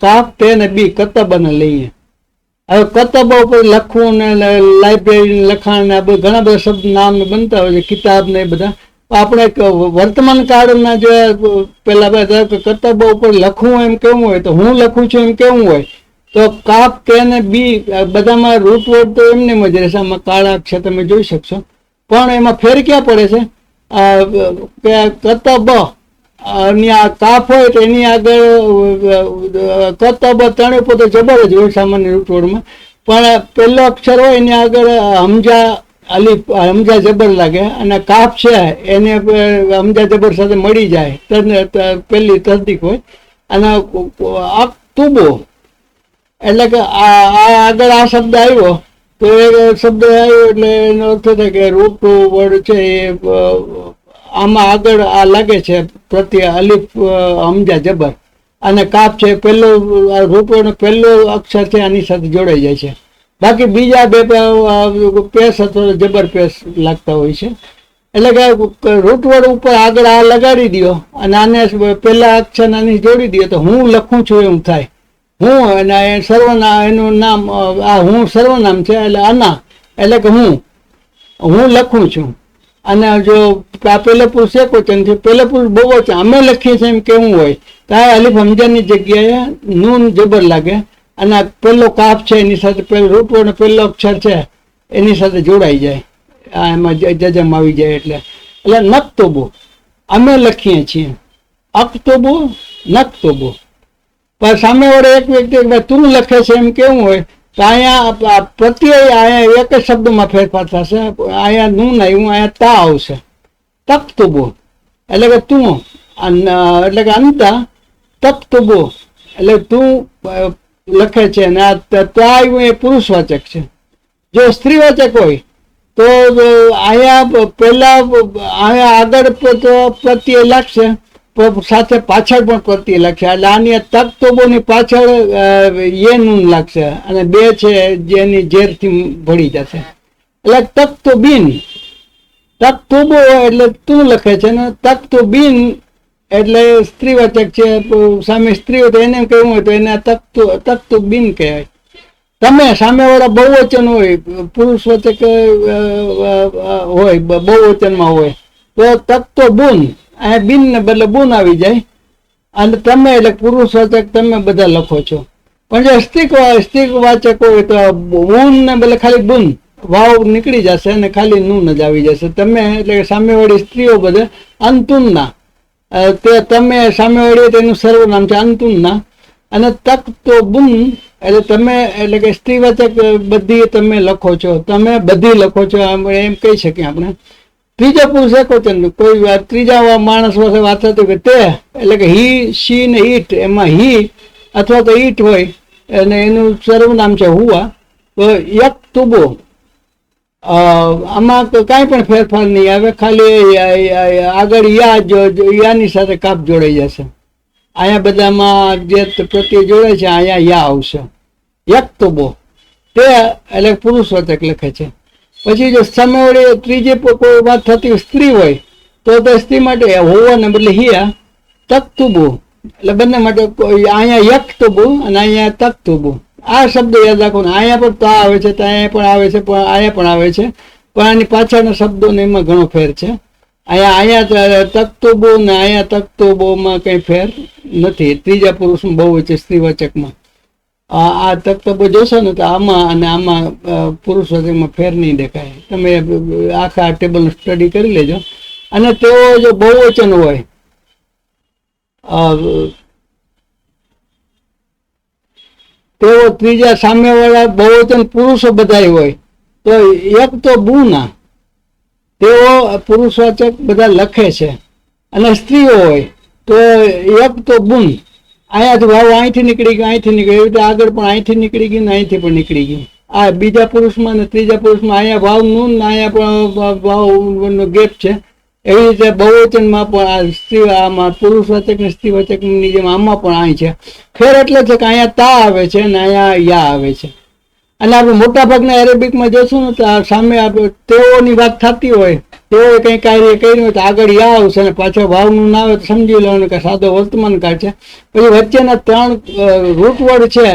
કાફ, તે ને બી, કતબને લઈએ. હવે કતબો ઉપર લખવું ને લાઇબ્રેરી, લખાણ ને ઘણા બધા શબ્દ નામ બનતા હોય છે, કિતાબ ને બધા. આપણે વર્તમાન કાળના જે પેલા કતબો ઉપર લખવું એમ કેવું હોય, તો હું લખું છું એમ કેવું હોય, તો કાપ, કે ને બી બધામાં રૂટ વર્ડ તો એમને જ રહેશે. આમાં કાળા છે તમે જોઈ શકશો. પણ એમાં ફેર ક્યાં પડે છે કે કતબ ની આ કાફ હોય તો એની આગળ કતબ 3 ઉપર તો જબર જ હોય સામાન્ય રૂટવર્ડમાં. પણ પહેલો અક્ષર હોય એની આગળ હમજા, અલીફ, હમજા જબર લાગે, અને કાફ છે એને હમજા જબર સાથે મળી જાય, પહેલી તસ્દીક હોય. અને તુબો એટલે કે આગળ આ શબ્દ આવ્યો તો એ શબ્દ આવ્યો એટલે એનો અર્થ થાય કે રૂટ વર્ડ છે એ આમાં આગળ આ લાગે છે પ્રત્યય અલીફ હમજા જબર, અને કાફ છે પહેલો રૂપોનો પહેલો અક્ષર છે આની સાથે જોડાઈ જાય છે. બાકી બીજા બે પેશ અથવા જબર પેશ લાગતા હોય છે. એટલે કે રૂટવર્ડ ઉપર આગળ આ લગાડી દો અને આને પહેલા અક્ષર આની જોડી દો તો હું લખું છું એવું થાય. હું અને સર્વનામ, એનું નામ આ હું સર્વનામ છે એટલે આના એટલે કે હું લખું છું. અને જો પેલો પુરુષ એકવચન છે, પેલો પુરુષ બહુવચન અમે લખીએ છીએ એમ કેવું હોય તો આ અલીફ હમજાની જગ્યાએ નૂન જબર લાગે અને પેલો કાફ છે એની સાથે પેલો રૂટવર્ડ પહેલો અક્ષર છે એની સાથે જોડાઈ જાય, એમાં જજમ આવી જાય. એટલે નક્તોબો અમે લખીએ છીએ, અક્તોબો નક્તોબો. પણ સામે વડે એક વ્યક્તિ તું લખે છે એમ કેવું હોય તો અહીંયા પ્રત્યય અહીંયા એક જ શબ્દમાં ફેરફાર થશે. અહીંયા નું આવ્યું, અહીંયા તા આવશે. તક્તોબો એટલે કે તું, એટલે કે અંતા તક્તોબો એટલે તું લખે છે અને આ તા આવ્યું એ પુરુષવાચક છે. જો સ્ત્રીવાચક હોય તો અહીંયા પહેલા અહીંયા આગળ પ્રત્યય લાગશે, સાથે પાછળ પણ પ્રત્યય લાગશે. એટલે આની તક્તોબોની પાછળ એ નૂન લાગશે અને બે છે જેની ઝેરથી ભળી જશે. એટલે તક્તોબીન, તક્તોબો એટલે તું લખે છે ને તક્તોબીન એટલે સ્ત્રીવાચક છે, સામે સ્ત્રી હોય તો એને કહેવું હોય તો એને તક્તોબીન કહેવાય. તમે સામેવાળા બહુવચન હોય, પુરુષવાચક હોય, બહુવચનમાં હોય તો તક્તોબુન, અહીંયા બિન ને બદલે બુન આવી જાય અને તમે એટલે પુરુષવાચક તમે બધા લખો છો. પણ જો સ્ત્રીવાચક હોય તો બુન ને બદલે ખાલી બુન, વાવ નીકળી જશે અને ખાલી નૂન જ આવી જશે. તમે એટલે સામેવાળી સ્ત્રીઓ બધે અંતુનના, તે તમે સામેવાળી તેનું સર્વનામ છે અંતુનના. અને તક્તોબુન એટલે તમે એટલે કે સ્ત્રીવાચક બધી તમે લખો છો, તમે બધી લખો છો એમ કહી શકીએ આપણે. ત્રીજા પુરુષ એકવચન, કોઈ ત્રીજા માણસ પાસે વાત થતી કે તે એટલે કે હી, શી ને ઈટ, એમાં હી અથવા તો ઈટ હોય અને એનું સર્વનામ છે હુઆ, તો યક્તુબો આમાં કાંઈ પણ ફેરફાર નહીં આવે, ખાલી આગળ યાની સાથે કાપ જોડાઈ જશે. અહીંયા બધામાં જે પ્રત્યય જોડાય છે અહીંયા યા આવશે. યક્તુબો તે એટલે પુરુષવાચક લખે છે. પછી જો સામેવાળી ત્રીજી કોઈ વાત થતી સ્ત્રી હોય તો સ્ત્રી માટે હોવાને બદલે હિયા તક્તુબુ, એટલે બંને માટે અહીંયા યક્તુબુ અને અહીંયા તક્તુબુ. આ શબ્દ યાદ રાખો ને. અહીંયા પણ તા આવે છે, ત્યાં પણ આવે છે, પણ અહીંયા પણ આવે છે, પણ આની પાછળના શબ્દોને એમાં ઘણો ફેર છે. અહીંયા તક્તુબુ ને અહીંયા તક્તુબોમાં કઈ ફેર નથી. ત્રીજા પુરુષમાં બહુ છે સ્ત્રીવાચકમાં. આ તક્તબો જોશો ને તો આમાં અને આમાં પુરુષવાચકમાં ફેર નહીં દેખાય. તમે આખા ટેબલનું સ્ટડી કરી લેજો. અને તેઓ જો બહુવચન હોય તેઓ ત્રીજા સામેવાળા બહુવચન પુરુષો બધા હોય તો એક તો બુના, તેઓ પુરુષવાચક બધા લખે છે. અને સ્ત્રીઓ હોય તો એક તો બુન, અહીંયાથી ભાવ અહીંથી નીકળી ગયો, અહીંથી નીકળી એવી રીતે આગળ પણ અહીંથી નીકળી ગઈ ને અહીંથી પણ નીકળી ગઈ. આ બીજા પુરુષમાં અને ત્રીજા પુરુષમાં અહીંયા ભાવ નૂન ને અહીંયા પણ ભાવનો ગેપ છે. એવી રીતે બહુવચનમાં પણ આ સ્ત્રી આમાં પુરુષવાચક ને સ્ત્રીવાચકની જેમ આમાં પણ અહીં છે. ફેર એટલે છે કે અહીંયા તા આવે છે અને અહીંયા યા આવે છે. અને આપણે મોટા ભાગના એરેબિકમાં જોશું ને તો સામે આપણે તેઓની વાત થતી હોય, તેઓએ કંઈ કાર્ય કર્યું હોય તો આગળ યા આવશે અને પાછળ ભાવનું ના આવે તો સમજી લેવાનું કે સાદો વર્તમાન કાળ છે. પછી વચ્ચેના 3 રૂટવર્ડ છે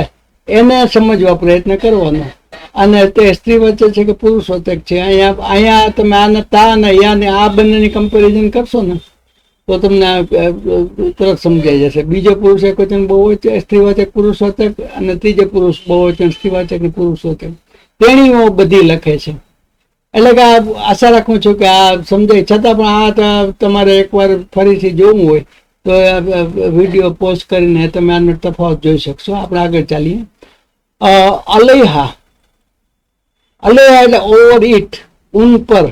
એને સમજવા પ્રયત્ન કરવાનો. અને તે સ્ત્રીવાચક છે કે પુરુષવાચક છે. અહીંયા તમે આને તા અને યા ને આ બંનેની કમ્પેરિઝન કરશો ને તો તમને તરત સમજાઈ જશે. બીજો પુરુષ એકવચન બહુવચન સ્ત્રીવાચક પુરુષવાચક અને ત્રીજો પુરુષ બહુવચન સ્ત્રીવાચક ને પુરુષવાચક તેણીઓ બધી લખે છે. એટલે કે આશા રાખું છું કે આ સમજાય. છતાં પણ આ તમારે એકવાર ફરીથી જોવું હોય તો વિડીયો પોસ્ટ કરીને તમે આનો તફાવત જોઈ શકશો. આપણે આગળ ચાલીએ. અલૈહા, અલૈહા એટલે ઓવર ઇટ, ઊન પર.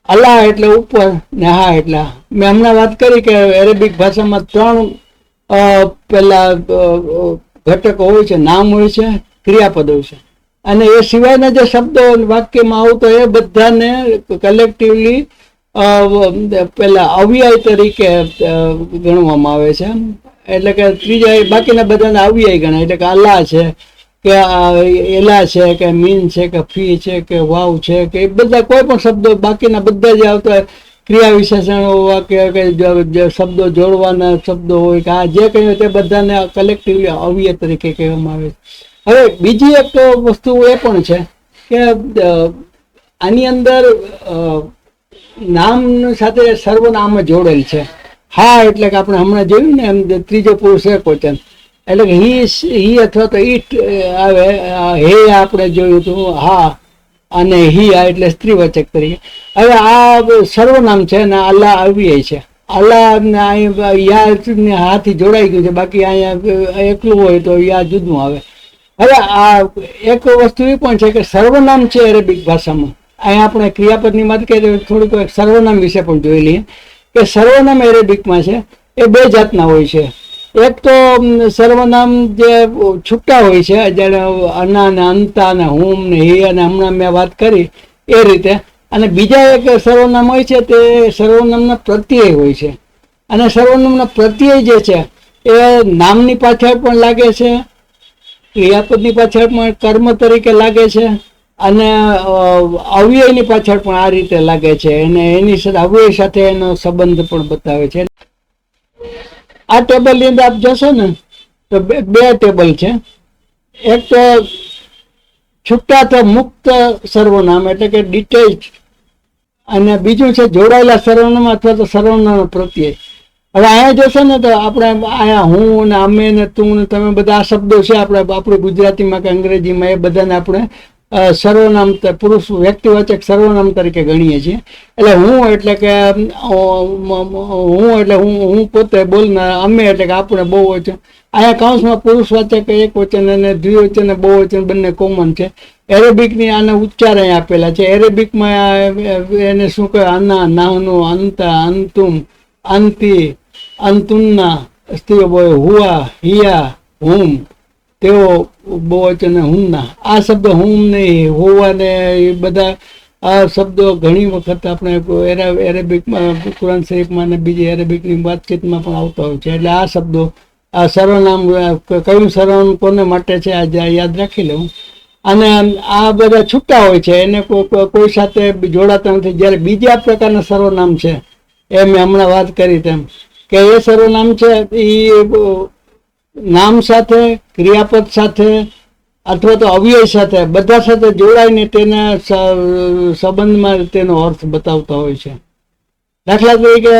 અલા એટલે ઉપર ને હા એટલે. મેં હમણાં વાત કરી કે અરેબિક ભાષામાં 3 પેલા ઘટકો હોય છે, નામ હોય છે, ક્રિયાપદ હોય છે. અને એ સિવાયના જે શબ્દો વાક્યમાં આવતો એ બધાને કલેક્ટિવલી પેલા અવ્યય તરીકે ગણવામાં આવે છે. એટલે કે ત્રીજા બાકીના બધાને અવ્યય ગણાય. એટલે કે અલ્લાહ છે કે એલા છે કે મીન છે કે ફી છે કે વાવ છે કે એ બધા કોઈ પણ શબ્દો બાકીના બધા જે આવતા ક્રિયા વિશેષણો વાક્ય કે જે શબ્દો જોડવાના શબ્દો હોય કે આ જે કહ્યું તે બધાને કલેક્ટિવલી અવ્યય તરીકે કહેવામાં આવે છે. હવે બીજી એક વસ્તુ એ પણ છે કે આની અંદર નામ સાથે સર્વનામ જોડેલ છે. હા એટલે કે આપણે હમણાં જોયું ને એમ ત્રીજો પુરુષ એકવચન એટલે કે હી અથવા તો ઈટ આવે. હે આપણે જોયું હતું હા, અને હી આ એટલે સ્ત્રીવાચક તરીકે. હવે આ સર્વનામ છે ને અલ્લાહ અવ્યય છે. અલ્લાહ યા હાથી જોડાઈ ગયું છે, બાકી અહીંયા એકલું હોય તો યા જુદું આવે. હવે આ એક વસ્તુ એ પણ છે કે સર્વનામ છે અરેબિક ભાષામાં. અહીંયા આપણે ક્રિયાપદની વાત કરીએ થોડુંક સર્વનામ વિશે પણ જોઈ લઈએ કે સર્વનામ એરેબિકમાં છે એ બે જાતના હોય છે. એક તો સર્વનામ જે છૂટા હોય છે, જ્યારે અના ને અંતા ને હુમ ને હી અને હમણાં મેં વાત કરી એ રીતે. અને બીજા એક સર્વનામ હોય છે તે સર્વનામના પ્રત્યય હોય છે. અને સર્વનામના પ્રત્યય જે છે એ નામની પાછળ પણ લાગે છે, ક્રિયાપદની પાછળ પણ કર્મ તરીકે લાગે છે, અને અવ્યયની પાછળ પણ આ રીતે લાગે છે. અને એની સાથે અવ્યય સાથે એનો સંબંધ પણ બતાવે છે. આ ટેબલની અંદર આપ જશો ને તો બે ટેબલ છે. એક તો છૂટા તો મુક્ત સર્વનામ એટલે કે ડિટેચ, અને બીજું છે જોડાયેલા સર્વનામ અથવા તો સર્વનામ પ્રત્યય. હવે અહીંયા જોશો ને તો આપણે અહીંયા હું ને અમે ને તું ને તમે બધા આ શબ્દો છે આપણે ગુજરાતીમાં કે અંગ્રેજીમાં એ બધાને આપણે સર્વનામ પુરુષ વ્યક્તિવાચક સર્વનામ તરીકે ગણીએ છીએ. એટલે હું એટલે કે હું પોતે બોલનાર, અમે એટલે કે આપણે બહુવચન. અહીંયા કૌંસમાં પુરુષવાચક એક વચન અને દ્વિવચન અને બહુવચન બંને કોમન છે. એરેબિકની આના ઉચ્ચાર અહીંયા આપેલા છે. એરેબિકમાં એને શું કહે અના, નાહનું, અંતા, અંતુમ, અંતિ, અંતુન્ના, સ્ત્રીઓ બોય હુઆ, હિયા, હુમ, તેઓ બહુવચન હુમના. આ શબ્દ હુમ ને હોવા ને એ બધા આ શબ્દો ઘણી વખત આપણે એરેબિકમાં કુરાન શરીફમાં અને બીજી એરેબિકની વાતચીતમાં પણ આવતા હોય છે. એટલે આ શબ્દો આ સર્વનામ કયું સર્વનામ કોને માટે છે આ યાદ રાખી લેવું. અને આ બધા છૂટા હોય છે, એને કોઈ સાથે જોડાતા નથી. જ્યારે બીજા પ્રકારના સર્વનામ છે એ મેં હમણાં વાત કરી તેમ કે એ સર્વનામ છે એ નામ સાથે, ક્રિયાપદ સાથે અથવા તો અવ્યય સાથે બધા સાથે જોડાઈને તેના સંબંધમાં તેનો અર્થ બતાવતા હોય છે. દાખલા તરીકે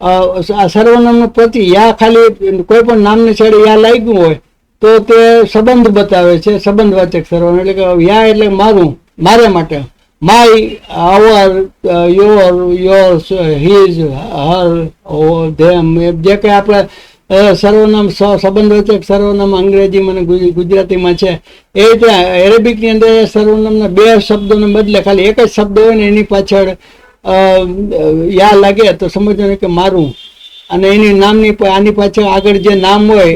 આ સર્વનામનું પ્રતિ યા ખાલી કોઈ પણ નામની છેડે યા લાગ્યું હોય તો તે સંબંધ બતાવે છે, સંબંધવાચક સર્વનામ. એટલે કે યા એટલે મારું, મારે માટે, માય, અવર, યોર્સ, હિઝ, હર, ધેમ, જે કંઈ આપણે સર્વનામ સંબંધવાચક સર્વનામ અંગ્રેજીમાં અને ગુજરાતીમાં છે એ રીતે એરેબિકની અંદર સર્વનામના બે શબ્દોને બદલે ખાલી એક જ શબ્દ હોય ને એની પાછળ યા લાગે તો સમજવાનું કે મારું, અને એની નામની આની પાછળ આગળ જે નામ હોય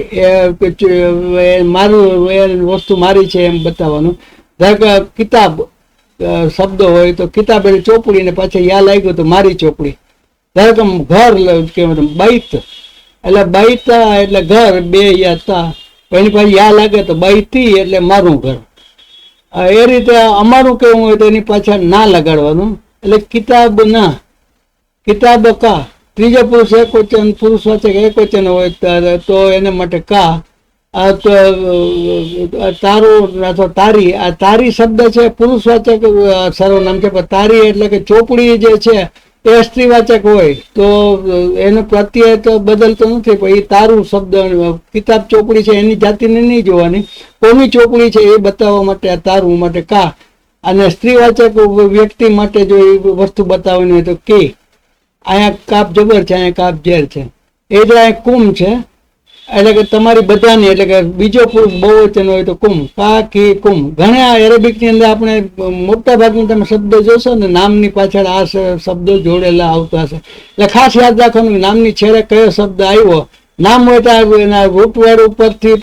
એ મારું, એ વસ્તુ મારી છે એમ બતાવવાનું. ધારો કે કિતાબ શબ્દો હોય તો કિતાબ એટલે ચોપડી ને પાછળ યા લાગ્યું તો મારી ચોપડી. ધારો કે ઘર કહેવાય બૈત એટલે બૈતા એટલે ઘર, બે યા તા, એની પાસે યા લાગે તો બૈતી એટલે મારું ઘર. એ રીતે અમારું કેવું હોય તો એની પાછળ ના લગાડવાનું. એટલે કિતાબ ના, કિતાબ કા, ત્રીજો પુરુષ એક વચન, પુરુષવાચક એક વચન હોય તો એને માટે કા. તારું અથવા તારી, આ તારી શબ્દ છે પુરુષવાચક સર્વનામ છે, પણ તારી એટલે કે ચોપડી જે છે એ સ્ત્રીવાચક હોય તો એનો પ્રત્યય તો બદલતો નથી, પણ એ તારું શબ્દ કિતાબ ચોપડી છે એની જાતિને નહીં જોવાની, કોની ચોપડી છે એ બતાવવા માટે આ તારું માટે કા. અને સ્ત્રીવાચક વ્યક્તિ માટે જો એ વસ્તુ બતાવવાની હોય તો કે. અહીંયા કાપ જબર છે, અહીંયા કાપ ઝેર છે. એ જ અહીંયા કુમ છે એટલે કે તમારી બધાની, એટલે કે બીજો પુરુષ બહુવચન હોય તો કુમ, કા કી કુમ. ઘણા એરેબિકની અંદર આપણે મોટા ભાગના તમે શબ્દો જોશો ને નામની પાછળ આ શબ્દો જોડેલા આવતા હશે. એટલે ખાસ યાદ રાખવાનું નામની છેડે કયો શબ્દ આવ્યો. નામ હોય તો એના રૂટવેડ ઉપરથી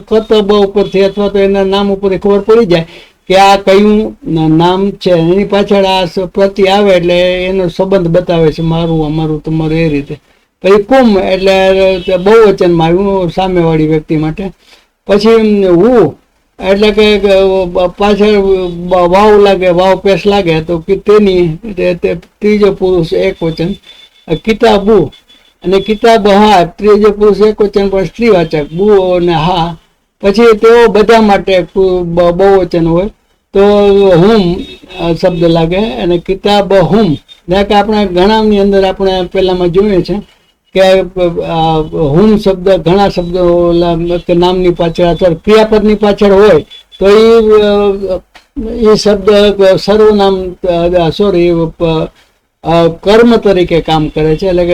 કતબ ઉપરથી અથવા તો એના નામ ઉપરથી ખબર પડી જાય કે આ કયું નામ છે, એની પાછળ આ પ્રત્યય આવે એટલે એનો સંબંધ બતાવે છે, મારું અમારું તમારું એ રીતે. પછી કુમ એટલે બહુવચનમાં આવ્યું સામેવાળી વ્યક્તિ માટે. પછી હું એટલે કે પાછળ વાવ લાગે, વાવ પેશ લાગે તો તેની ત્રીજો પુરુષ એક વચન. કિતાબુ અને કિતાબ હા ત્રીજો પુરુષ એક વચન પણ સ્ત્રીવાચક બુ અને હા. પછી તેઓ બધા માટે બહુવચન હોય તો હુમ શબ્દ લાગે અને કિતાબ હુમ. કે આપણે ઘણાની અંદર આપણે પેલામાં જોઈએ છે કે હુમ શબ્દ ઘણા શબ્દો નામની પાછળ અથવા ક્રિયાપદની પાછળ હોય તો એ શબ્દ સર્વનામ સોરી કર્મ તરીકે કામ કરે છે. એટલે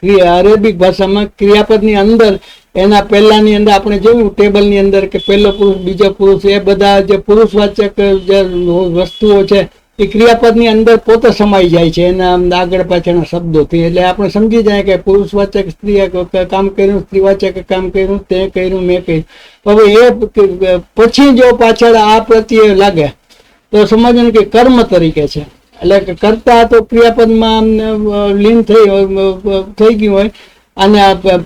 કે અરેબિક ભાષામાં ક્રિયાપદની અંદર એના પહેલાની અંદર આપણે જોયું ટેબલની અંદર કે પહેલો પુરુષ બીજો પુરુષ એ બધા જે પુરુષવાચક જે વસ્તુઓ છે એ ક્રિયાપદની અંદર પોતે સમાઈ જાય છે એના આગળ પાછળના શબ્દોથી. એટલે આપણે સમજી જાય કે પુરુષવાચક સ્ત્રીએ કામ કર્યું, સ્ત્રીવાચકે કામ કર્યું, તે કર્યું, મેં કર્યું. હવે એ પછી જો પાછળ આ પ્રત્યય લાગે તો સમજવાનું કે કર્મ તરીકે છે. એટલે કે કરતા તો ક્રિયાપદમાં લીન થઈ ગયું હોય અને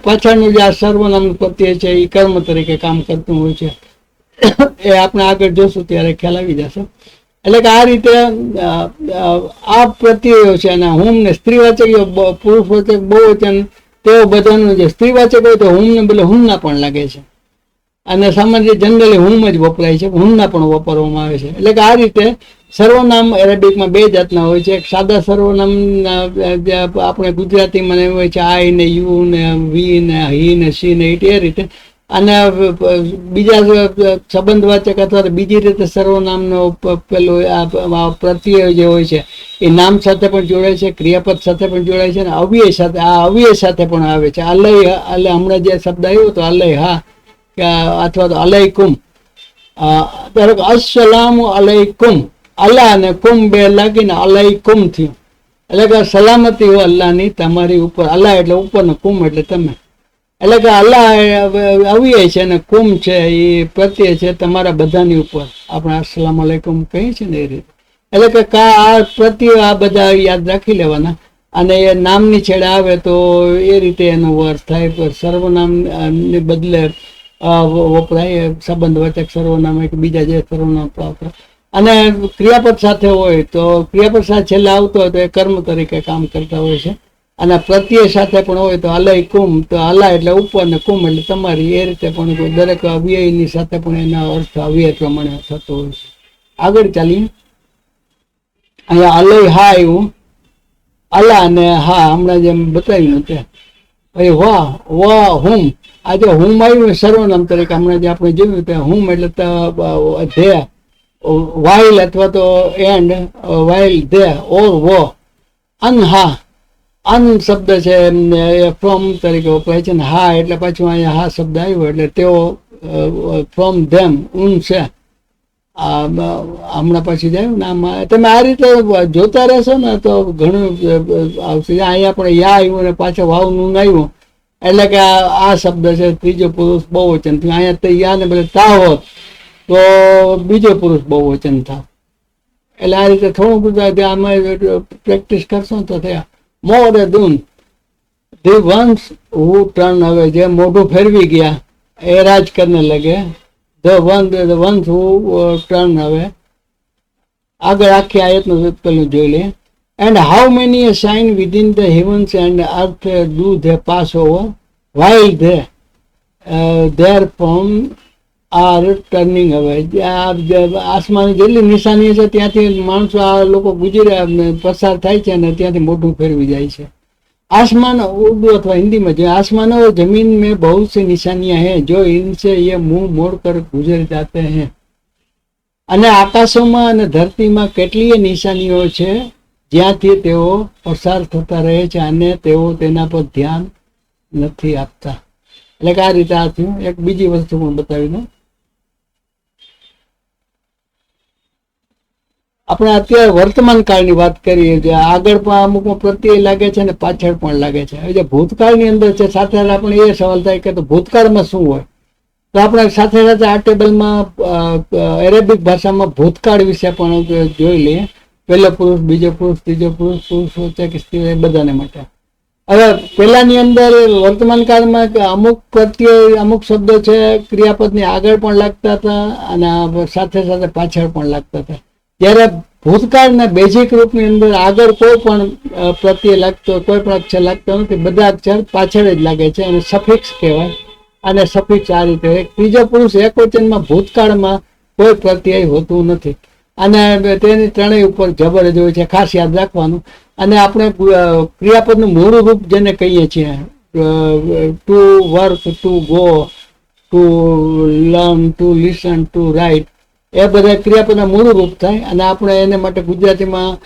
પાછળનું જે આ સર્વનામનું પ્રત્યય છે એ કર્મ તરીકે કામ કરતું હોય છે. એ આપણે આગળ જોશું ત્યારે ખ્યાલ આવી જશે. એટલે કે આ રીતે આ પ્રત્યયો છે અને હુમ ને સ્ત્રીવાચક પુરુષવાચક બહુવચન તેઓ બધાનું જે સ્ત્રીવાચક હોય તો હુમ ને બદલે હુમના પણ લાગે છે અને સામાન્ય જનરલી હુમ જ વપરાય છે, હુમના પણ વાપરવામાં આવે છે. એટલે કે આ રીતે સર્વનામ અરેબિકમાં બે જાતના હોય છે. એક સાદા સર્વનામ જે આપણે ગુજરાતીમાં હોય છે આઈ ને યુ ને વી ને હી ને સી ને એ રીતે, અને બીજા સંબંધવાચક અથવા બીજી રીતે સર્વનામનો પેલું પ્રત્યય જે હોય છે એ નામ સાથે પણ જોડાય છે, ક્રિયાપદ સાથે પણ જોડાય છે અને અવ્યય સાથે, આ અવ્યય સાથે પણ આવે છે. અલય હમણાં જે શબ્દ આવ્યો તો અલય હા અથવા તો અલયકુમ, ધારો કે અસલામુ અલયકુમ, અલ્લાહ અને કુમ બે લાગીને અલયકુમ થયું. એટલે કે સલામતી હોય અલ્લાહની તમારી ઉપર. અલ્લાહ એટલે ઉપર ને કુમ એટલે તમે. એટલે કે અલ્લાહ અવ્યય છે અને કુમ છે એ પ્રત્યય છે તમારા બધાની ઉપર. આપણે અસલામ અલૈકુમ કહીએ છીએ ને એ રીતે. એટલે કે આ પ્રત્યય આ બધા યાદ રાખી લેવાના અને એ નામની છેડે આવે તો એ રીતે એનો અર્થ થાય. સર્વનામ ને બદલે વપરાય સંબંધવાચક સર્વનામ કે બીજા જે સર્વનામ વપરાય. અને ક્રિયાપદ સાથે હોય તો ક્રિયાપદ સાથે છેલ્લે આવતો હોય તો એ કર્મ તરીકે કામ કરતા હોય છે. અને પ્રત્યય સાથે પણ હોય તો અલય કુમ, તો અલા એટલે ઉપર ને કુમ એટલે તમારી. એ રીતે પણ દરેક અવ્યયની સાથે પણ એના અર્થ અવ્યય પ્રમાણે થતો હોય છે. આગળ ચાલીએ. અહીંયા અલય હા આવ્યું, અલા ને હા હમણાં જેમ બતાવ્યું તે. પછી વાહ હુમ, આ જે હુમ આવ્યું સર્વનામ તરીકે હમણાં જે આપણે જોયું તે હુમ એટલે ધ્યેય, વાઇલ અથવા તો એન્ડ, વાઇલ ધે ઓર વો. અનહા, અન શબ્દ છે એ ફ્રોમ તરીકે વપરાય છે ને હા એટલે પાછું અહીંયા હા શબ્દ આવ્યો એટલે તેઓ ફ્રોમ ધેમ ઉન છે. હમણાં પછી જાય ને આમાં તમે આ રીતે જોતા રહેશો ને તો ઘણું આવશે. અહીંયા પણ યા આવ્યું ને પાછળ વાવ નું આવ્યું એટલે કે આ શબ્દ છે ત્રીજો પુરુષ બહુવચન થયું. અહીંયા તો યા ને બદલે તા હોત તો બીજો પુરુષ બહુવચન થાવ. એટલે આ રીતે થોડું બધું આમાં પ્રેક્ટિસ કરશો તો થયા. મોરેદુન, ધી વન્સ હુ ટર્ન, હવે જે મોઢું ફેરવી ગયા એ રાજ કરને લગે. ધ વન્સ હુ ટર્ન, હવે આગળ આખી આયતનું પેલું જોઈ લે. And how many sign within the heavens and earth do they pass over while they there from are turning. હવે આસમાની જેટલી નિશાનીઓ છે ત્યાંથી માણસો આ લોકો ગુજર્યા પસાર થાય છે અને ત્યાંથી મોઢું ફેરવી જાય છે. आसमान उर्दू अथवा हिंदी में जो आसमान और जमीन में बहुत सी निशानियां हैं जो इनसे ये मुंह मोड़ कर गुजर जाते हैं. અને આકાશોમાં અને ધરતીમાં કેટલીય નિશાનીઓ છે જ્યાંથી તેઓ પસાર થતા રહે છે અને તેઓ તેના પર ધ્યાન નથી આપતા. એટલે કે આ રીતે આ થયું. એક બીજી વસ્તુ પણ બતાવી દઉં. આપણે અત્યારે વર્તમાન કાળની વાત કરીએ જે આગળ પણ અમુકમાં પ્રત્યય લાગે છે અને પાછળ પણ લાગે છે. હવે જે ભૂતકાળની અંદર છે સાથે આપણે એ સવાલ થાય કે તો ભૂતકાળમાં શું હોય તો આપણે સાથે સાથે આ ટેબલમાં એરેબિક ભાષામાં ભૂતકાળ વિશે પણ જોઈ લઈએ. પહેલો પુરુષ, બીજો પુરુષ, ત્રીજો પુરુષ, પુરુષવાચક, સ્ત્રી, બધાને માટે. હવે પહેલાની અંદર વર્તમાન કાળમાં અમુક પ્રત્યય, અમુક શબ્દો છે ક્રિયાપદની આગળ પણ લાગતા હતા અને સાથે સાથે પાછળ પણ લાગતા હતા. જ્યારે ભૂતકાળના બેઝિક રૂપની અંદર આગળ કોઈ પણ પ્રત્યય લાગતો, કોઈ પણ અક્ષર લાગતો નથી, બધા અક્ષર પાછળ જ લાગે છે અને સફિક્સ કહેવાય. અને સફિક્સ આ રીતે હોય. ત્રીજો પુરુષ એકવચનમાં ભૂતકાળમાં કોઈ પ્રત્યય હોતું નથી અને તેની ત્રણેય ઉપર જબર જ હોય છે, ખાસ યાદ રાખવાનું. અને આપણે ક્રિયાપદનું મૂળ રૂપ જેને કહીએ છીએ, to work, to go, to learn, to listen, to write, એ બધા ક્રિયાપદના મૂળ રૂપ થાય. અને આપણે એને માટે ગુજરાતીમાં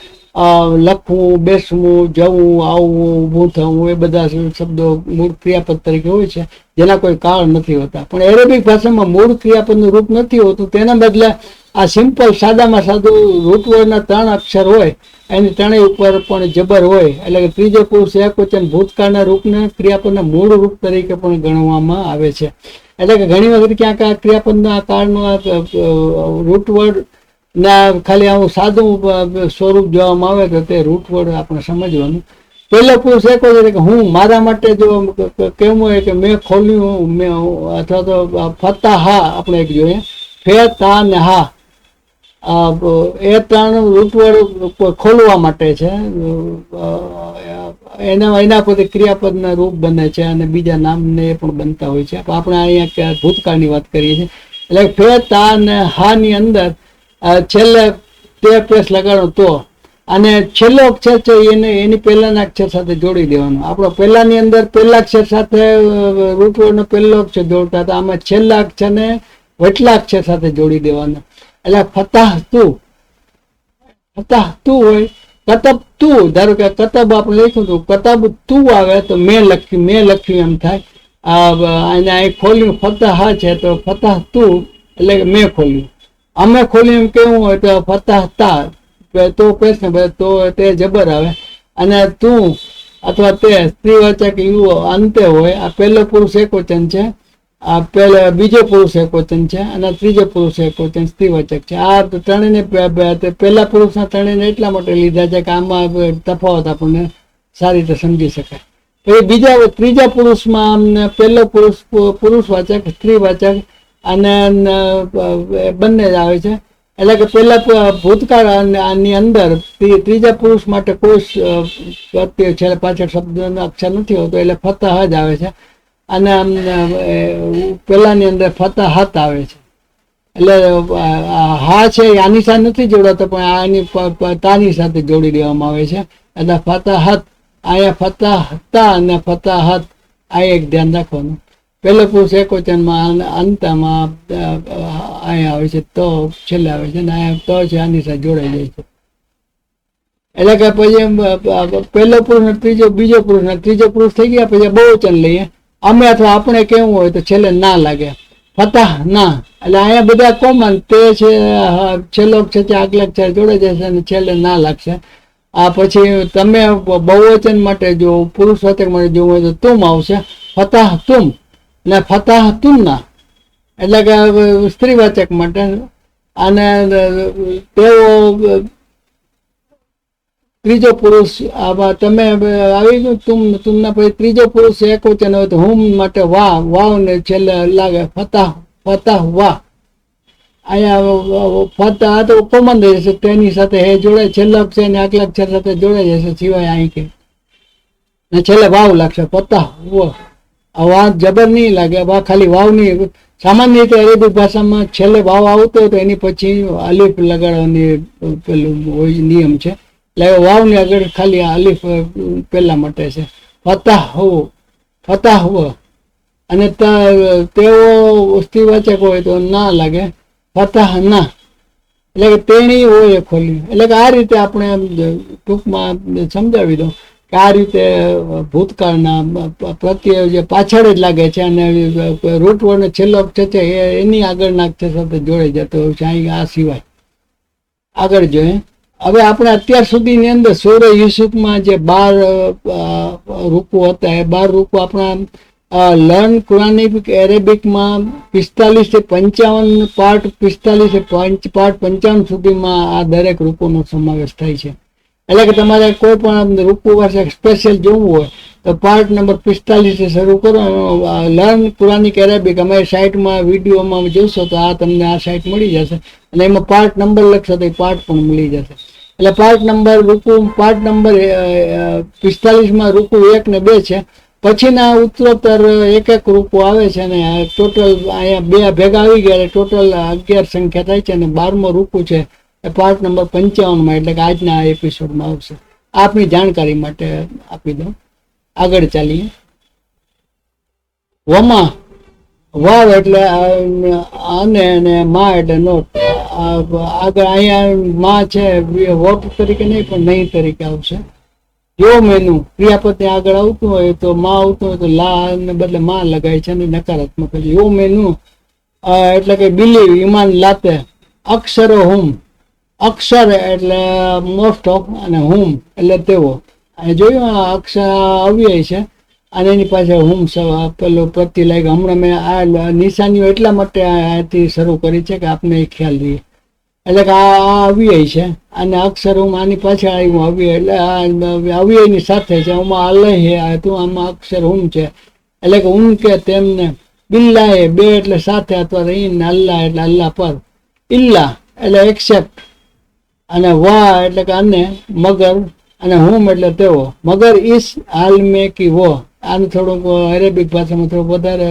લખવું, બેસવું, જવું, આવવું, ઊભું થવું, એ બધા શબ્દો મૂળ ક્રિયાપદ તરીકે હોય છે, જેના કોઈ કાળ નથી હોતા. પણ એરેબિક ભાષામાં મૂળ ક્રિયાપદનું રૂપ નથી હોતું. તેના બદલે આ સિમ્પલ, સાદામાં સાદું રૂટવર્ડના 3 અક્ષર હોય, એની ત્રણેય ઉપર પણ જબર હોય. એટલે કે ત્રીજો પુરુષ એકવચન ભૂતકાળના રૂપને ક્રિયાપદના મૂળ રૂપ તરીકે પણ ગણવામાં આવે છે. એટલે કે ઘણી વખત ક્યાંક આ ક્રિયાપદના કાળનું રૂટવર્ડ ના ખાલી આવું સાદું સ્વરૂપ જોવામાં આવે તો તે રૂટવર્ડ આપણે સમજવાનું. પહેલો પુરુષ એક હોય કે હું, મારા માટે જો કેવું હોય કે મેં ખોલ્યું, મેં, અથવા તો ફતાહા આપણે એક જોઈએ, ફે, તા ને હા, એ 3 રૂટવર્ડ ખોલવા માટે છે. એના પરથી ક્રિયાપદના રૂપ બને છે અને બીજા નામને એ પણ બનતા હોય છે. આપણે અહીંયા ભૂતકાળની વાત કરીએ છીએ. એટલે ફે, તા ને હા ની અંદર છેલ્લે તે પેસ લગાડો તો, અને છેલ્લો અક્ષર છે એની પહેલાના અક્ષર સાથે જોડી દેવાનો. આપણો પહેલાની અંદર પહેલા અક્ષર સાથે રૂટવર્ડનો પહેલો અક્ષર જોડતા હતા, આમાં છેલ્લા અક્ષરને વચલા અક્ષર સાથે જોડી દેવાનો. એટલે ફતાહ તું હોય, કતબ તું, ધારો કે કતબ આપણે લખ્યું હતું, કતબ તું આવે તો મેં લખ્યું એમ થાય. અને અહીં ખોલ્યું ફતાહ છે તો ફતાહ તું એટલે કે મેં ખોલ્યું. અમે ખોલ્યું એમ કેવું હોય તો ફતાહ તા, તો પેશ ને તો તે જબર આવે. અને તું અથવા તે સ્ત્રીવાચક યુ અંતે હોય. આ પહેલો પુરુષ એકવચન છે, આ બીજો પુરુષ એકવચન છે અને ત્રીજો પુરુષ એકવચન સ્ત્રીવાચક છે. આ ત્રણેયને પહેલા પુરુષના ત્રણેયને એટલા માટે લીધા છે કે આમાં તફાવત આપણને સારી રીતે સમજી શકાય. પછી ત્રીજા પુરુષમાં પહેલો પુરુષ પુરુષવાચક, સ્ત્રીવાચક અને બંને જ આવે છે. એટલે કે પહેલા ભૂતકાળની અંદર ત્રીજા પુરુષ માટે કોઈ પ્રત્યય છે પાછળ શબ્દનો અક્ષર નથી હોતો, એટલે ફતાહ જ આવે છે. અને પેલાની અંદર ફતાહત આવે છે. એટલે હા છે આની સાથે નથી જોડાતો, પણ આની તાની સાથે જોડી દેવામાં આવે છે. એટલે ફતાહત, અહીંયા ફતાહતા અને ફતાહત, આ એક ધ્યાન રાખવાનું. પહેલો પુરુષ એકવચનમાં અંતમાં અહીંયા આવે છે, તો છેલ્લે આવે છે, અને અહીંયા તો છે આની સાથે જોડાઈ જાય છે. એટલે કે પછી પહેલો પુરુષ, બીજો પુરુષ, ત્રીજો પુરુષ થઈ ગયા પછી બહુવચન લઈએ. અમે અથવા આપણે કેવું હોય તો છેલ્લે ના લાગે, ફતાહ ના. એટલે અહીંયા બધા કોમન, તે છે છેલ્લો અક્ષર છે, આગલા અક્ષર જોડે જશે અને છેલ્લે ના લાગશે. આ પછી તમે બહુવચન માટે જો પુરુષવાચક માટે જોવું હોય તો તુમ આવશે, ફતાહ તુમ ને ફતાહ તુમના, એટલે કે સ્ત્રીવાચક માટે. અને તેઓ ત્રીજો પુરુષ, આમાં તમે આવી ગયું તુમના પછી ત્રીજો પુરુષ એકવચન હોય તો હુમ માટે વાવ ને છેલ્લે લાગે ફતાહ વાહ. અહીંયા ફતાહ તો કોમન રહી જશે, તેની સાથે હે જોડાય, છેલ્લા અક્ષર ને આગલા અક્ષર સાથે જોડાઈ જશે, સિવાય અહીં કે ને છેલ્લે વાવ લાગશે, ફતાહ વાહ જબર નહીં લાગે, વાહ ખાલી વાવ નહીં. સામાન્ય રીતે અરેબિક ભાષામાં છેલ્લે વાવ આવતો હોય તો એની પછી અલીફ લગાડવાની પેલું નિયમ છે. એટલે વાવની આગળ ખાલી અલીફ પહેલા માટે છે. ફતાહ અને તેઓ સ્ત્રીવાચક હોય તો ના લાગે, ફતાહ ના, એટલે કે તેણી હોય ખોલ્યું. એટલે કે આ રીતે આપણે ટૂંકમાં સમજાવી દઉં કે આ રીતે ભૂતકાળના પ્રત્યય જે પાછળ જ લાગે છે અને રૂટવર્ડનો છેલ્લો અક્ષર છે એની આગળના અક્ષર સાથે જોડાઈ જતો હોય છે. અહીં આ સિવાય આગળ જોઈએ. હવે આપણે અત્યાર સુધીની અંદર સૂરે યુસુફમાં જે 12 રૂપો હતા, એ 12 રૂપો આપણા લર્ન કુરાનિક એરેબિકમાં 45 થી 55 પાર્ટ, 45 થી પાર્ટ 55 સુધીમાં આ દરેક રૂપોનો સમાવેશ થાય છે. એટલે કે તમારે કોઈ પણ રૂપો પાસે સ્પેશિયલ જોવું હોય તો પાર્ટ નંબર 45 થી શરૂ કરો. લર્ન કુરાનિક એરેબિક અમારી સાઇટમાં વિડીયોમાં જોશો તો આ તમને આ સાઇટ મળી જશે, અને એમાં પાર્ટ નંબર લખશો તો એ પાર્ટ પણ મળી જશે. એટલે પાર્ટ નંબર 45માં રૂકુ 1 ને 2 છે. પછીના ઉત્તરોત્તર એક રૂપો આવે છે, અને ટોટલ અહીંયા 2 ભેગા આવી ગયા ટોટલ 11 સંખ્યા થાય છે, અને 12મો રૂપુ છે એ પાર્ટ નંબર 55માં, એટલે કે આજના આ એપિસોડમાં આવશે. આપની જાણકારી માટે આપી દઉં. આગળ ચાલીએ. વમા, વાવ એટલે અને મા એટલે નોટ. આગળ અહીંયા મા છે વોટ તરીકે નહીં પણ નહીં તરીકે આવશે. યો મેનુ ક્રિયાપદ આગળ આવતું હોય તો માં આવતું હોય તો લા ને બદલે માં લગાય છે, અને નકારાત્મક. યો મેનુ એટલે કે બિલીવ, ઈમાન લાતે. અક્ષરો હુમ, અક્ષર એટલે મોસ્ટ ઓફ, અને હુમ એટલે તેઓ. જોયું અક્ષર અવ્યય છે, અને એની પાસે હુમ પેલું પ્રત્યે લાગે. હમણાં મેં આ નિશાનીઓ એટલા માટે આથી શરૂ કરી છે કે આપને એ ખ્યાલ રહીએ. એટલે કે આ અવ્યય છે, અને અક્ષર હું આની પાછળ આવ્યું અવ્યય, એટલે આ અવ્યયની સાથે છે. આમાં અલહ તું, આમાં અક્ષર હુમ છે, એટલે કે ઉન કે તેમને. બિલ્લા એ 2 એટલે સાથે, અથવા ઈન અલ્લાહ એટલે અલ્લાહ પર. ઇલ્લા એટલે એક્સેપ્ટ, અને વાહ એટલે કે અને, મગર, અને હુમ એટલે તેઓ. મગર ઇસ હાલ મેં કી વો. આને થોડુંક અરેબિક ભાષામાં થોડુંક વધારે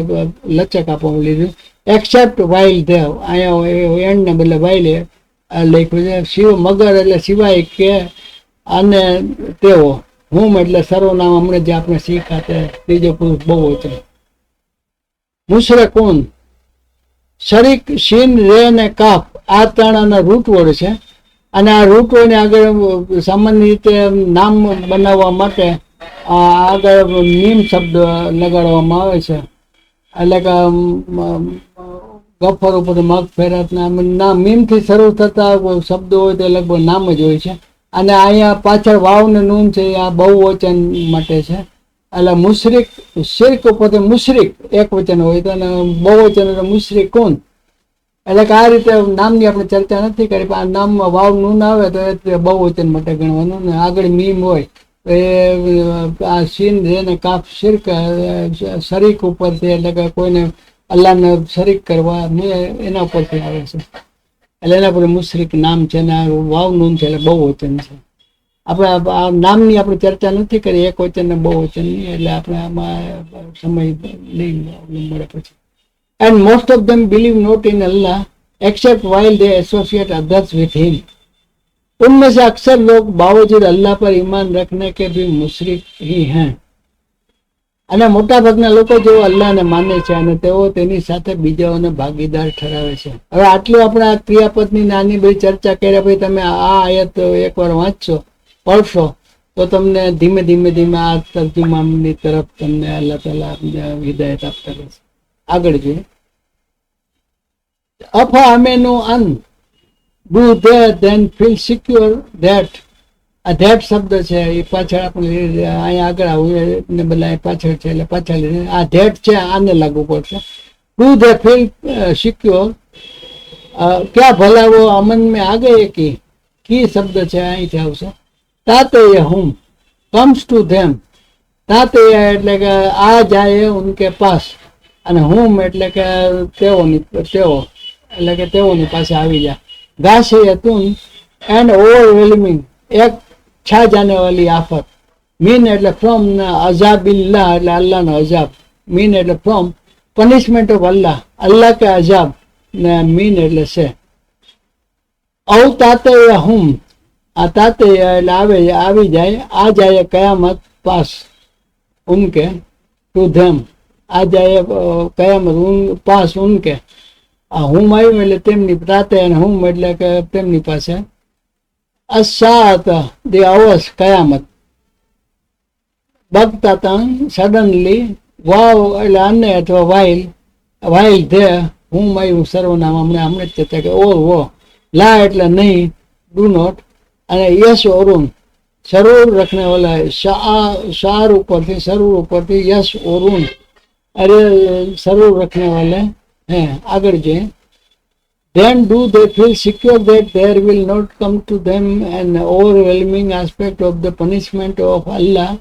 લચક આપવામાં લીધું. એક્સેપ્ટ વાઇલ દેવ, અહીંયા એન્ડ ને બદલે વાઇલ લખ્યું છે. શિવ મગર એટલે સિવાય કે, અને તેઓ. હુમ એટલે સર્વનામ, હમણાં જે આપણે શીખ્યા તે ત્રીજો પુરુષ બહુવચન. મુશરકૂન, શરીક, શીન, રે ને કાફ, આ 3 રૂટ વર્ડ છે. અને આ રૂટ વર્ડને આગળ સામાન્ય રીતે નામ બનાવવા માટે આગળ મીમ શબ્દ લગાડવામાં આવે છે. એટલે કે ગફર ઉપર મગફેરત ના મીમથી શરૂ થતા શબ્દો હોય તો લગભગ નામ જ હોય છે. અને અહીંયા પાછળ વાવ ને નૂન છે, આ બહુવચન માટે છે. એટલે મુશરિક, શિર્ક ઉપર મુશરિક એક વચન હોય તો, અને બહુવચન એટલે મુશરિકૂન. એટલે કે આ રીતે નામની આપણે ચર્ચા નથી કરી, પણ આ નામમાં વાવ નૂન આવે તો એ બહુવચન માટે ગણવાનું, ને આગળ મીમ હોય એ આ સીન રે ને કાફ શિર્ક શરીક ઉપરથી, એટલે કે કોઈને અલ્લાહને શરીક કરવા એના ઉપરથી આવે છે. એટલે એના પર મુશરિક નામ છે, ને વાવ નૂન છે એટલે બહુવચન છે. આપણે આ નામની આપણે ચર્ચા નથી કરી, એક વચન ને બહુવચનની, એટલે આપણે આમાં સમય નહીં મળે પછી. And most of them believe not in Allah except while they associate others with him. उनमें से अक्सर लोग बावजूद अल्लाह पर ईमान रखने के भी मुशरिक ही हैं. અને મોટા ભાગના લોકો જેઓ અલ્લાહને માને છે અને તેઓ તેની સાથે બીજાઓને ભાગીદાર ઠરાવે છે. હવે આટલું આપણે આ ક્રિયાપદની નાની બધી ચર્ચા કર્યા પછી તમે આ આયત એકવાર વાંચશો, પડશો, તો તમને ધીમે ધીમે આ તર્જુમાની તરફ તમને અલ્લાહ તાલા હિદાયત આપતા રહેશે. આગળ જોઈએ. અફા અમેનું અન do they then feel secure that, આ ધેટ શબ્દ છે એ પાછળ આપણે અહીંયા આગળ આવું ને બધા પાછળ છે એટલે પાછળ આ ધેટ છે, આને લાગુ પડશે. do they feel secure, ક્યાં ભલા વો અમન મેં આ ગયે કી શબ્દ છે અહીંથી આવશે. તાતે હુમ comes to them, તાતે એટલે કે આ જાય ઉનકે પાસ, અને હુમ એટલે કે તેઓ એટલે કે તેઓની પાસે આવી જાય. ગાશિયતુન એન્ડ ઓવરવેલમિંગ, એક છા જાને વાલી આફત. મીન એટલે ફ્રોમ, અઝાબિલ્લાહ એટલે અલ્લાહનો અઝાબ. મીન એટલે ફ્રોમ પનિશમેન્ટ ઓફ અલ્લાહ, અલ્લાહ કે અઝાબ, ને મીન એટલે છે. ઔ તાતે હુમ, આ તાતે એટલે આવી જાય, આ જાય કયામત પાસ ઉનકે ટુ ધેમ, આ જાય કયામત પાસ ઉનકે. આ હુમ આવ્યું એટલે તેમની તાતે, અને હુમ એટલે કે તેમની પાસે. અસાત દી અવસ કયામત, બગતાતન સડનલી. વાવ એટલે અન્ને અથવા વાઇલ ધે, હુમ આવ્યું સર્વનામ હમણાં જ કહેતા કે ઓર વો. લા એટલે નહીં, ડુ નોટ, અને યશ ઓરુન સરૂર રખને વાલા, શાર ઉપરથી સરૂર ઉપરથી યશ ઓરુન, अरे सर्व रखने वाले हैं, आगे जाए। Then do they feel secure that there will not come to them an overwhelming aspect of the punishment of Allah,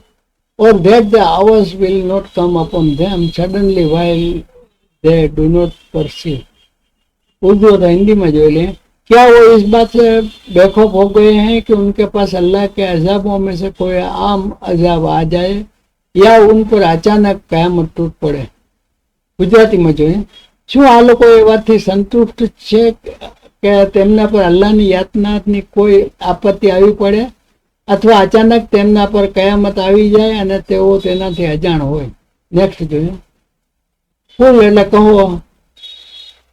or that the hours will not come upon them suddenly while they do not perceive? Urdu और हिंदी में जो ले, क्या वो इस बात से बेखौफ हो गए हैं कि उनके पास अल्लाह के अजाबों में से कोई आम अजाब आ जाए या उन पर अचानक कयामत तूट પડે? ગુજરાતીમાં જોઈએ, શું આ લોકો એ વાતથી સંતુષ્ટ છે કે તેમના પર અલ્લાહની યાતનાની કોઈ આપત્તિ આવી પડે અથવા અચાનક તેમના પર કયામત આવી જાય અને તેઓ તેનાથી અજાણ હોય? નેક્સ્ટ જોઈએ, ફૂલ એટલે કહો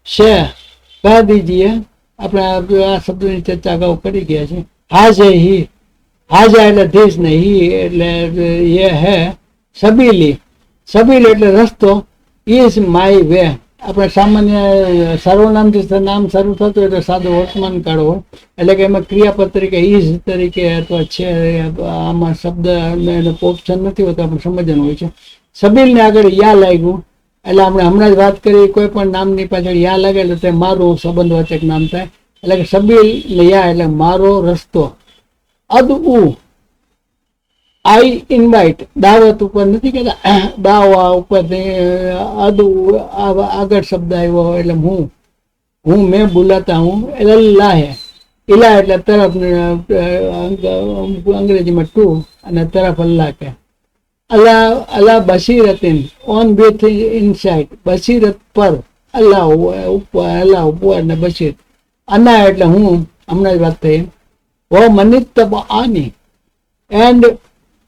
છે, કહી દીજીએ. આપણે આ શબ્દની ચર્ચા અગાઉ કરી ગયા છે. હાજે હી, હાજા એટલે ધીસ ને હી એટલે એ હે. સબીલી, સબીલ એટલે રસ્તો. ઇઝ માય વે, આપણે સામાન્ય સર્વનામથી નામ શરૂ થતું એટલે સાદો વર્તમાન કાળ હોય, એટલે કે એમાં ક્રિયાપદ તરીકે ઇઝ તરીકે અથવા છે, આમાં શબ્દ એનો ઓપ્શન નથી હોતો, આપણે સમજવાનું હોય છે. સબીલને આગળ યા લાગ્યું એટલે આપણે હમણાં જ વાત કરી, કોઈ પણ નામની પાછળ યા લાગે એટલે તે મારું સંબંધવાચક નામ થાય. એટલે કે સબીલ ને યા એટલે મારો રસ્તો. અદ ઉ, આઈ ઇન્વાઇટ, દાવત ઉપર નથી કહેતા, દાવા ઉપર અદ આગળ શબ્દ આવ્યો એટલે હું મેં બોલાતા હું. એટલે લાહે, ઇલા એટલે તરફ, અંગ્રેજીમાં ટુ અને તરફ અલ્લાહ કે. અલ્લાહ અલ્લાહ બસીરતિન, ઓન વિથ ઇનસાઇટ, બસીરત પર, અલ્લાહ ઉપર, અલ્લાહ ઉપર ને બસીર. અના એટલે હું, હમણાં જ વાત થઈ. વો મનિત તબ આની, એન્ડ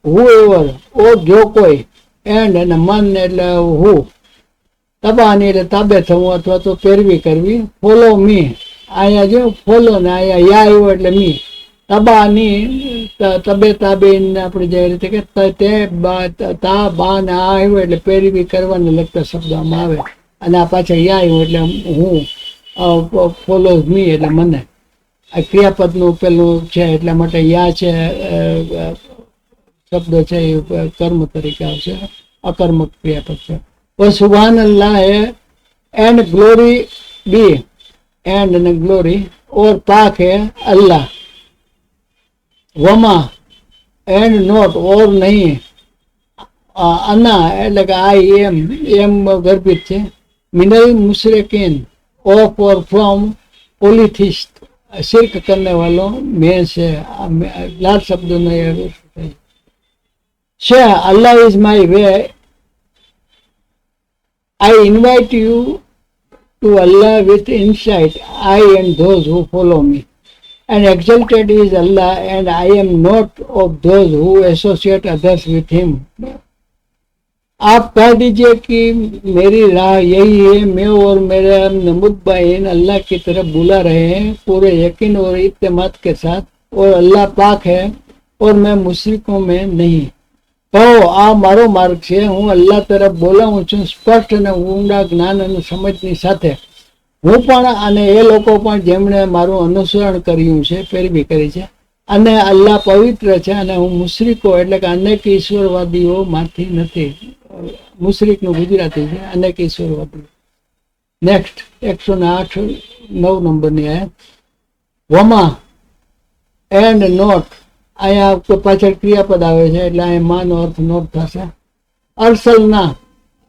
whoever, ઓ જો કોઈ, એન્ડ અને મન એટલે હું, તબાની એટલે તાબે થવું અથવા તો પેરવી કરવી. ફોલો મી, અહીંયા જો ફોલો ને અહીંયા યા આવ્યો એટલે મી. તબાની તબે તાબે આપણે જે રીતે કે તે તા બા ને આ આવ્યો એટલે પેરવી કરવાને લગતા શબ્દમાં આવે, અને આ પાછળ યા આવ્યો એટલે હું, ફોલો મી એટલે મને. આ ક્રિયાપદનું પેલું છે એટલા માટે યા છે શબ્દ છે એ કર્મ તરીકે આવશે, અકર્મક ક્રિયાપદ છે. સુભાન અલ્લાહ એન્ડ ગ્લોરી બી, એન્ડ અને ગ્લોરી, ઓર પાક હે અલ્લાહ. વમા એન્ડ નોટ, ઓર નહીં. અના એટલે કે આઈ એમ ગર્ભિત છે. મિનલ મુશરિકીન, ઓફ ઓર ફ્રોમ પોલિથિસ્ટ, શિર્ક કરને વાલો મેં છે. લાલ શબ્દોનો છે. Allah is my way. I invite you to Allah with insight, I and those who follow me. And exalted is Allah, and I am not of those who associate others with him. आप कह दीजिए कि मेरी राह यही है, मैं और मेरे मुतबईन अल्लाह की तरफ बुला रहे हैं पूरे यकीन और इत्तेमाद के साथ, और अल्लाह पाक है और मैं मुशरिकों में नहीं. કહો આ મારો માર્ગ છે, હું અલ્લાહ તરફ બોલાવું છું સ્પષ્ટ અને ઊંડા જ્ઞાન અને સમજની સાથે. હું પણ અને એ લોકો પણ જેમણે મારું અનુસરણ કર્યું છે, પેરવી કરી છે. અને અલ્લાહ પવિત્ર છે અને હું મુશરિકો એટલે કે અનેક ઈશ્વરવાદીઓમાંથી નથી. મુશરિકનું ગુજરાતી છે, અનેક ઈશ્વરવાદીઓ. નેક્સ્ટ 108 નંબરની આયત. વમા એન્ડ નોટ, અહીંયા પાછળ ક્રિયાપદ આવે છે એટલે અહીંયા માનો અર્થ નોટ થશે. અરસલ ના,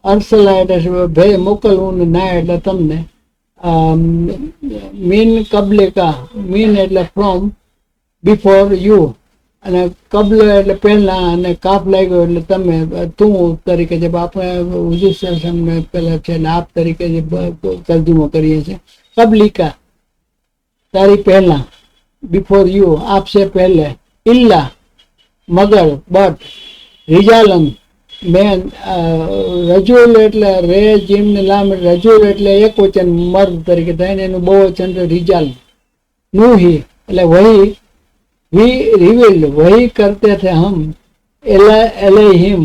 અરસલા એટલે ભે મોકલવું, ના એટલે તમને. મીન કબલિકા, મીન એટલે ફ્રોમ, બિફોર યુ, અને કબલ એટલે પહેલા, અને કાફ લાગ્યો એટલે તમે, તું તરીકે જે આપણે હુજુર સલ્લલ્લાહુ પહેલા છે એટલે આપ તરીકે જે તર્જુમો કરીએ છીએ. કબલિકા તારી પહેલા, બિફોર યુ આપસે પહેલે. ઇલ્લા મગર, બટ. રિજાલન મેન, રજુલ એટલે રે જીમ ને લામ, રજુલ એટલે એક વચન મર્દ તરીકે થાય ને એનું બહુ વચન રિજાલ. નૂહી એટલે વહી, વી રિવીલ્ડ, વહી કરતે થે હમ. એલા એલેહિમ,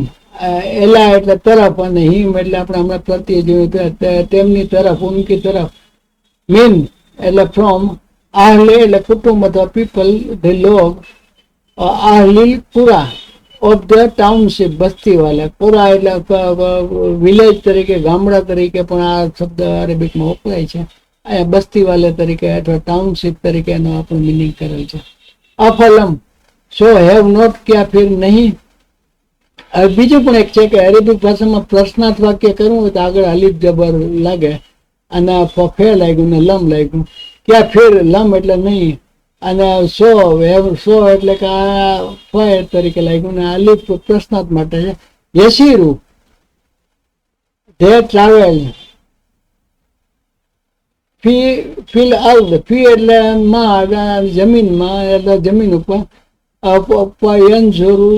એલા એટલે તરફ, અને હિમ એટલે આપણે હમણાં પ્રત્યે જોયું તેમની તરફ, ઉનકી તરફ. મીન એટલે ફ્રોમ. આહલે એટલે કુટુંબ અથવા પીપલ, ધ લોગ. આહલીલ પુરા ઓફ ધ ટાઉનશીપ, બસ્તી વાલે. પૂરા એટલે વિલેજ તરીકે, ગામડા તરીકે પણ આ શબ્દ અરેબિકમાં વપરાય છે. અહીંયા બસ્તી વાલે તરીકે અથવા ટાઉનશીપ તરીકે એનો આપણું મિનિંગ કરેલ છે. અફલમ, સો હેવ નોટ, ક્યાં ફિર નહીં. હવે બીજું પણ એક છે કે અરેબિક ભાષામાં પ્રશ્નાર્થ વાક્ય કરવું હોય તો આગળ અલીફ જબર લાગે, અને ફે લાગ્યું ને લમ લાગ્યું. ક્યાં ફિર, લમ એટલે નહીં, અને સો એટલે કે આ ફે તરીકે લાગ્યું ને અલીફ પ્રશ્નાર્થ માટે છે. યસીરુ, ધે ટ્રાવેલ. ફીલ અર્ધ, ફી એટલે માં, જમીનમાં એટલે જમીન ઉપર. યનઝુરુ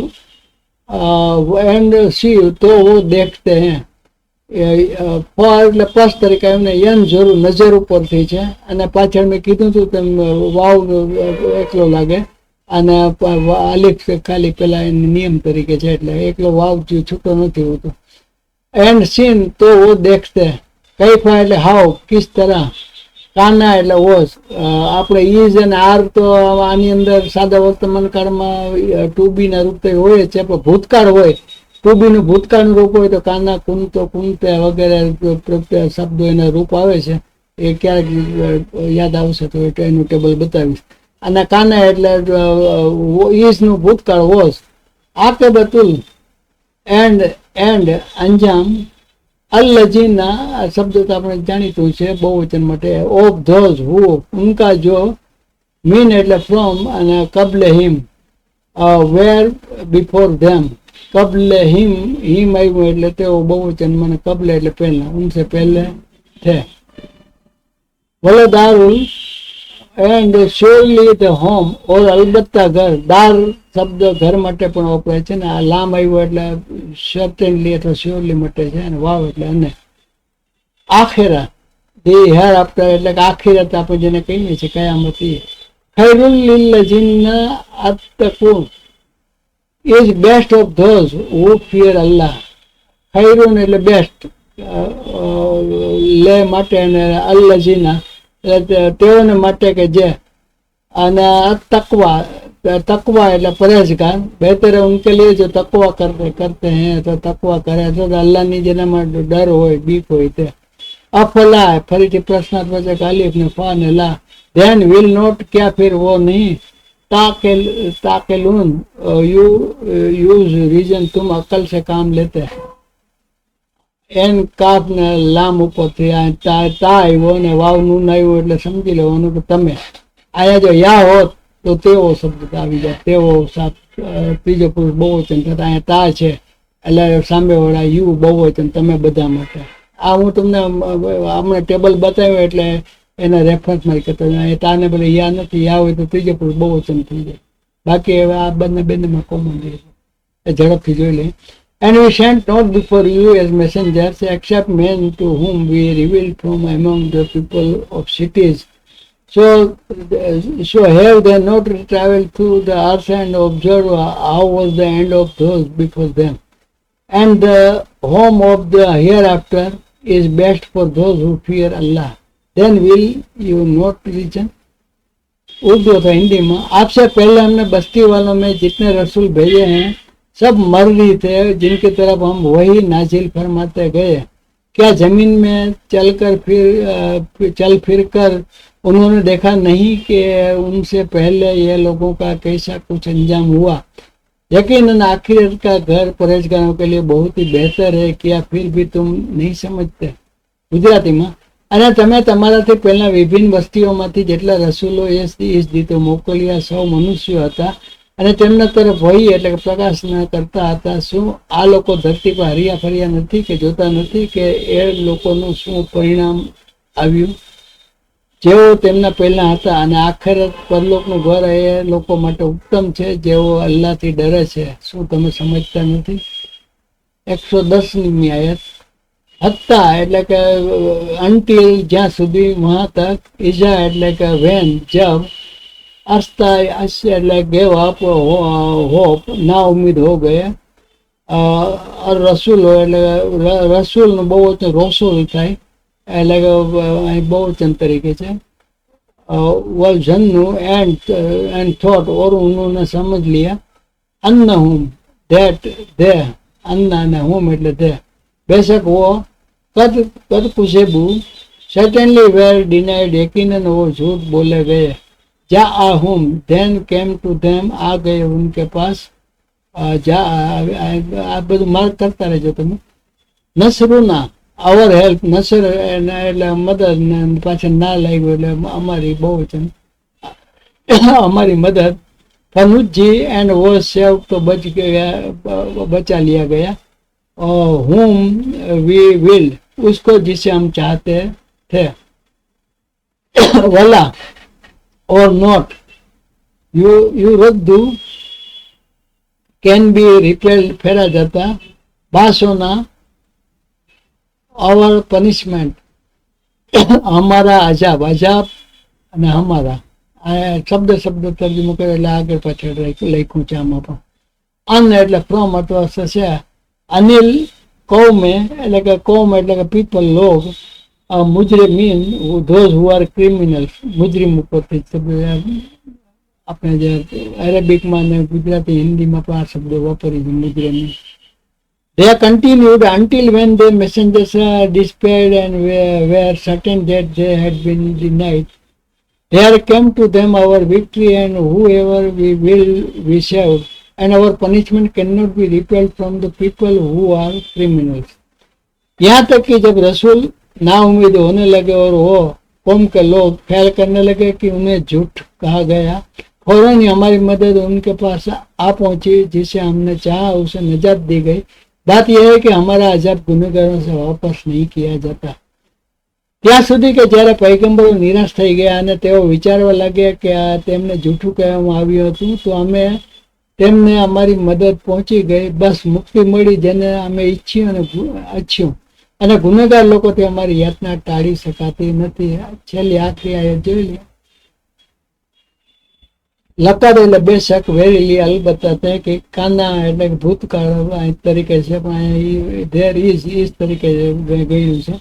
એન્ડ સી, તો વો દેખતે હૈ. એટલે પસ તરીકે એમને યનઝુરુ નજર ઉપરથી છે, અને પાછળ મેં કીધું હતું તેમ વાવ એકલો લાગે, અને આલિફ ખાલી પેલા એની નિયમ તરીકે છે, એટલે એકલો વાવ છૂટો નથી હોતો. એન્ડ સીન, તો વો દેખતે. કૈફા એટલે હાવ, કિસ તરહ. કાના એટલે વોઝ. આપણે ઈઝ અને આર તો આની અંદર સાદા વર્તમાન કાળમાં ટુ બી ના રૂપ તો હોય છે, પણ ભૂતકાળ હોય, ટુ બી નું ભૂતકાળનું રૂપ હોય તો કાના, કુંતો, કુંતે વગેરે શબ્દો એના રૂપ આવે છે. એ ક્યારેક યાદ આવશે તો એનું ટેબલ બતાવીશ. અને કાના એટલે ઈઝ નું ભૂતકાળ વોઝ. આકેબતુલ, એન્ડ અંજામ. અલ્લજીના શબ્દ તો આપણે જાણીતું છે બહુવચન માટે. ઓફ ધોઝ હુ, ઉનકા જો. મીન એટલે ફ્રોમ, અને કબલે હિમ, વેર બિફોર ધેમ. કબલે હિમ, હિમ આવ્યું એટલે તેઓ બહુવચન, મને કબલે એટલે પહેલા, ઉનસે પહેલે થે. વલો દારુલ, and surely the home, or અલબત્તા ઘર. દાર શબ્દ ઘર માટે પણ વપરાય છે ને આ લામ આવ્યો એટલે સર્ટેનલી અથવા શ્યોરલી માટે છે, અને વાવ એટલે અને. આખેરા, ધી હેર આફ્ટર એટલે કે આખિરત આપણે જેને કહીએ છીએ કયામત. ખૈરુલ લિલ્લજીન્ના અત્તકૂન, is best of those who fear Allah. ખૈરુન એટલે બેસ્ટ, લે માટે, અને અલ્લજીના તેઓને માટે કે જે. અને તકવા, તકવા એટલે પરેજગાર. બહેતર ઉનકે લીએ જો તકવા કરતે હૈ, તો તકવા કરે તો અલ્લાહની જેનામાં ડર હોય, બીક હોય તે. અફલા, ફરીથી પ્રશ્નાર્થ વચ્ચે અલીફ ને ફા ને લા. ધેન વિલ નોટ, ક્યાં ફિર વો નહીં. તાકેલુન, યુ યુઝ રીઝન, તુમ અકલ સે કામ લેતે. એન કાફ ને લામ ઉપરથી તા આવ્યો ને વાવ નું આવ્યું એટલે સમજી લેવાનું કે તમે. આયા જો યા હોત તો તેવો શબ્દ આવી જાય, તેવો ત્રીજો પુરુષ બહુવચન થતા. અહીંયા તા છે એટલે સામે વાળા યુ બહુવચન, તમે બધા માટે. આ હું તમને હમણાં ટેબલ બતાવ્યું એટલે એના રેફરન્સમાં કહેતો. અહીંયા તાને બદલે યા નથી, યા હોય તો ત્રીજો પુરુષ બહુવચન થઈ જાય. બાકી હવે આ બંનેમાં કોમન રહે છે, એ ઝડપથી જોઈ લઈએ. And we sent not before you as messengers, except men to whom we revealed from among the people of cities. So have they not traveled through the earth and observed how was the end of those before them? And the home of the hereafter is best for those who fear Allah. Then will you not reason? Urdu अथवा हिंदी में, आपसे पहले हमने बस्ती वालों में जितने रसूल भेजे हैं सब मर्दी थे जिनकी तरफ हम वही नाजिल फरमाते गए. क्या जमीन में चल फिर कर उन्होंने देखा नहीं कि उनसे पहले ये लोगों का कैसा कुछ अंजाम हुआ. यकीनन आखिरत का घर परहेजगारों के लिए बहुत ही बेहतर है. क्या फिर भी तुम नहीं समझते. ગુજરાતીમાં, અને તમે તમારાથી પહેલા વિભિન્ન વસ્તીઓમાંથી જેટલા રસૂલો એ દીધો મોકલ્યા સૌ મનુષ્યો હતા, અને તેમના તરફ વહી એટલે કે પ્રકાશના કરતા હતા. શું આ લોકો ધરતી પર હરિયા ફર્યા નથી કે જોતા નથી કે એ લોકોનું શું પરિણામ આવ્યું જેઓ તેમના પહેલા હતા. અને આખેરત પરલોકનું ઘર એ લોકો માટે ઉત્તમ છે જેઓ અલ્લાહથી ડરે છે. શું તમે સમજતા નથી. 110મી આયત. હત્તા એટલે કે અનટિલ, જ્યાં સુધી, વહાં તક. ઈજા એટલે કે વેન, જબ. अस्ता એટલે ગેવ અપ, હોપ, ના ઉમ્મીદ હો ગયે. રસૂલ એટલે રસૂલનું બહુવચન રસૂલ થાય એટલે કે અહીં બહુવચન તરીકે છે. વજનનું એન્ડ થોટ, और उन्होंने समझ लिया. अन्नहुम, that they, अन्ना ने whom એટલે they, बेशक वो कद कुशेबू certainly were denied, यकीनन वो झूठ बोले गए, जा आहूम then came to them, आ गए उनके पास, जा આ બધું માર્ક કરતા રહેજો તમે. નસરુના our help, નસર એટલે મદદ ને પાછળ ના લાગ્યું એટલે અમારી બહુ છે અમારી મદદ. फनुजी एंड वो सेव तो बच गया, बचा लिया गया. whom we will, उसको जिसे हम चाहते थे. वला और नॉट, यू रद्दू कैन बी रिपेल्ड, फेरा जाता. बासोना our punishment, हमारा अजाब, अजाब અને हमारा આ શબ્દ તરજુમો કર્યો એટલે આગળ પાછળ લખ્યું છે આમાં પણ. અન એટલે ફ્રોમ અથવા છે. અનિલ કૌમે એટલે કે કૌમ એટલે કે પીપલ લોગ. મુજરિમીન ધોઝ હુ આર ક્રિમિનલ્સ, મુજરિમ ઉપરથી આપણે જે અરેબિકમાં ને ગુજરાતી હિન્દીમાં પણ આ શબ્દો વાપરી છે મુજરિમીન. They continued until when the messengers despaired and were certain that they had been denied. There came to them our victory, and whoever we will we serve, and our punishment cannot be repelled from the people who are criminals. यहाँ तक कि जब रसूल ना उम्मीद होने लगे और वो कौम के लोग ख्याल करने लगे कि उन्हें झूठ कहा गया, फौरन ही हमारी मदद उनके पास आ पहुंची. जिसे हमने चाहा उसे निजात दी गई. बात यह है कि हमारा अजाब गुनहगारों से वापस नहीं किया जाता. ત્યાં સુધી કે જ્યારે પૈગંબરો નિરાશ થઈ ગયા અને તેઓ વિચારવા લાગ્યા કે આ તેમને જૂઠું કહેવામાં આવ્યું હતું, તો અમે તેમને અમારી મદદ પહોંચી ગઈ. બસ મુક્તિ મળી જેને અમે ઈચ્છ્યું અને ગુનેગાર લોકોથી અમારી યાતના ટાળી શકાતી નથી. છેલ્લી આખરી આયત જોઈ લે. લકડ એટલે બેશક, વેરીલી અલબત્તા, તે કે કાના એટલે ભૂતકાળ તરીકે છે પણ ધેર ઇઝ તરીકે ગયું છે.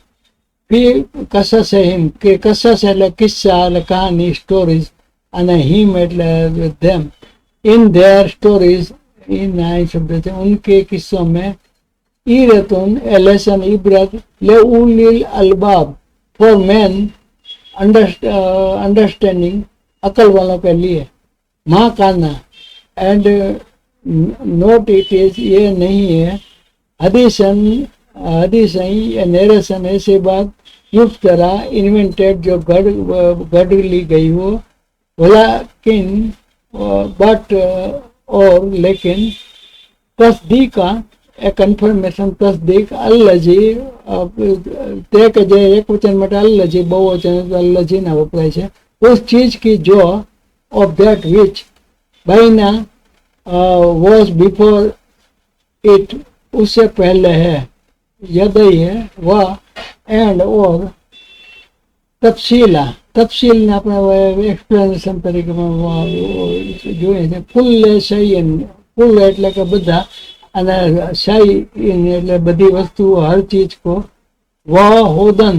કસસ હિમ કે કસસ એટલે કિસ્સા એટલે કહાની, સ્ટોરીઝ, અને હિમ એટલે ધેમ. इन देयर स्टोरीज, इन आई शब्द છે उनके किस्सों में ईरतुन ए लेसन इबरत ले उलिल अलबाब, फॉर मैन अंडरस्टैंडिंग, अकल वालों के लिए. माँ काना एंड नोट इट इज, ये नहीं है. हदीसन या नरेशन, ऐसी बात युफ्तरा इन्वेंटेड जो गढ़ ली गई हो. वलाकिन बट और लेकिन तस्दीका ए कन्फर्मेशन, तस्दीक अल्लजी ते के जे एक वचन માટે अल्लजी बहुवचन अल्लजी ના વપરાય છે. उस चीज की जो ऑफ दैट विच बाइना वॉज बिफोर इट, उससे पहले है. यदई है वह एंड और तफसीला, तफसील ने આપણે એક્સપ્લેનેશન તરીકે જોઈએ છે. ફૂલ શૈયન, ફૂલ એટલે કે બધા, અને શૈયન એટલે બધી વસ્તુઓ, હર ચીજ કો. વહ હોદન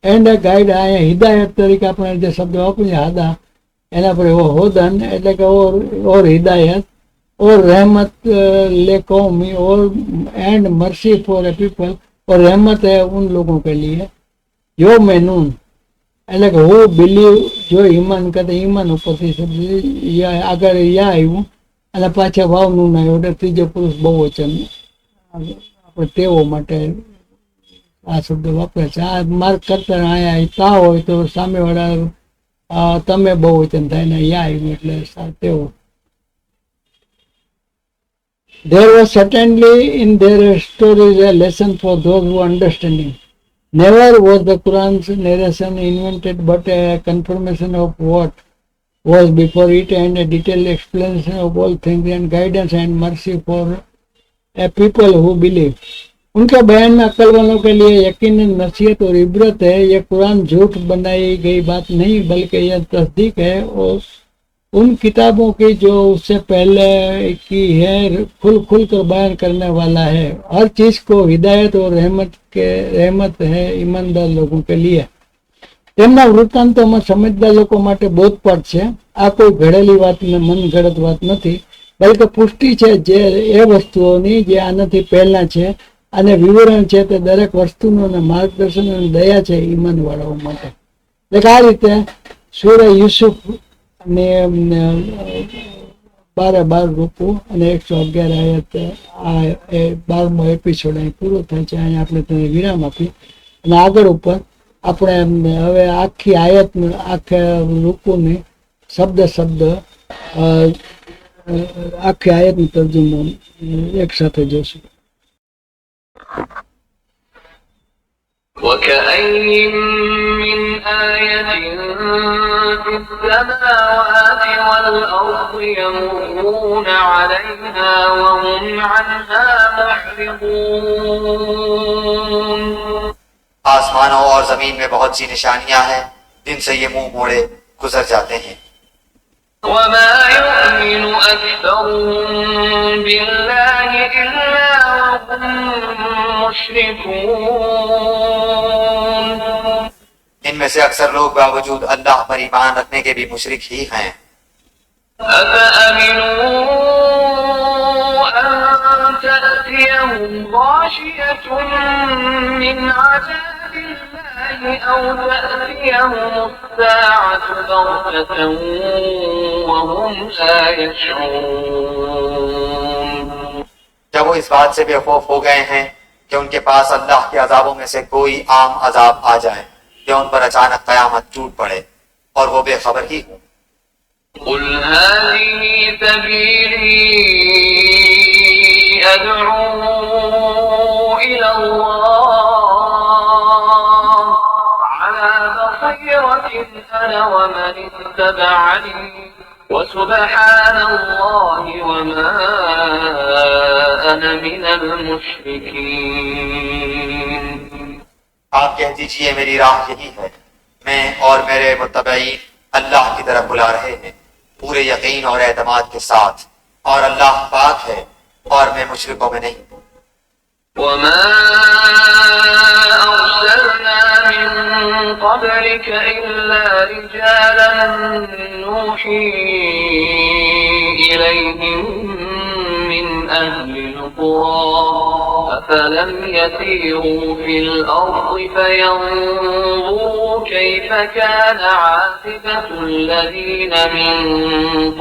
એન્ડ ગાઈડ, અહીંયા હિદાયત તરીકે આપણે જે શબ્દ વાપરીએ હાદા, એના પર હોદન એટલે કે ઓર હિદાયત, और रहमत ले कौमी, और and mercy for a people, और रहमत है उन लोगों के लिए. यो मैनून એટલે કે હુ બિલીવ, જો ઈમાન કરે, ઈમાન ઉપરથી શબ્દ આગળ યા આવ્યું અને પાછા વાવનું ના આવ્યું એટલે ત્રીજો પુરુષ બહુવચન આપણે તેઓ માટે આ શબ્દ વાપરે છે. આ માર્ક કરતા અહીંયા તા હોય તો સામેવાળા તમે બહુવચન થાય ને યા આવ્યું એટલે તેઓ. There was certainly in their stories a lesson for those who understanding. Never was the Quran's narration invented, but a confirmation of what was before it, and a detailed explanation of all things, and guidance and mercy for a people who believe. उनके बयान में अक्ल वालों के लिए यकीनन नसीहत और इबरत है. यह कुरान झूठ बनाई गई बात नहीं, बल्कि यह तस्दीक है और उन किताबों की जो उससे पहले की है, खुल कर बयान करने वाला है. हर चीज को हिदायत और रहमत है ईमानदार लोगों के लिए. તેમના વૃત્તાંતોમાં સમજદાર લોકો માટે બોધપાઠ છે. આ કોઈ ઘડેલી વાત ને મનગઢત વાત નથી. બલકે પુષ્ટિ છે જે એ વસ્તુઓની જે આનાથી પહેલા છે, અને વિવરણ છે તે દરેક વસ્તુનું અને માર્ગદર્શન અને દયા છે ઈમાન વાળાઓ માટે. એટલે આ રીતે સૂરહ યુસુફ ને 12 રૂપો અને 111 આયત, આ 12મો એપિસોડ અહીં પૂરો થાય છે. અહીં આપણે તેને વિરામ આપી અને આગળ ઉપર આપણે હવે આખી આયત, આખા રૂપોની શબ્દ આખી આયતનું તર્જુમો એક સાથે જોશું. وكأين من آية في السماوات والأرض يمرون عليها وهم عنها معرضون. آسمانوں اور زمین میں بہت سی نشانیاں ہیں جن سے یہ منہ موڑے گزر جاتے ہیں. وما يؤمن أكثرهم بالله إلا وهم مشركون. ان میں سے اکثر لوگ باوجود اللہ پر ایمان رکھنے کے بھی مشرک ہی ہیں. أفأمنوا أن تأتيهم غاشية من عذاب الله أو تأتيهم الساعة بغتة وهم لا يشعرون. جب وہ اس بات سے بے خوف ہو گئے ہیں کہ ان کے پاس اللہ کے عذابوں میں سے کوئی عام عذاب آ جائے یا ان پر اچانک قیامت ٹوٹ پڑے اور وہ بے خبر ہی ہوں. قل هذه سبيلي أدعو إلى الله على بصيرة أنا ومن اتبعني وسبحان الله وما أنا من المشركين. آپ کہہ دیجئے میری راہ یہی ہے، میں اور میرے متبعین اللہ کی طرف بلا رہے ہیں پورے یقین اور اعتماد کے ساتھ، اور اللہ پاک ہے اور میں مشرکوں میں نہیں. وما أرسلنا من قبلك إلا رجالا نوحي إليهم من أهل القرى أفلم يسيروا في الأرض فينظروا كيف كان عاقبة الذين من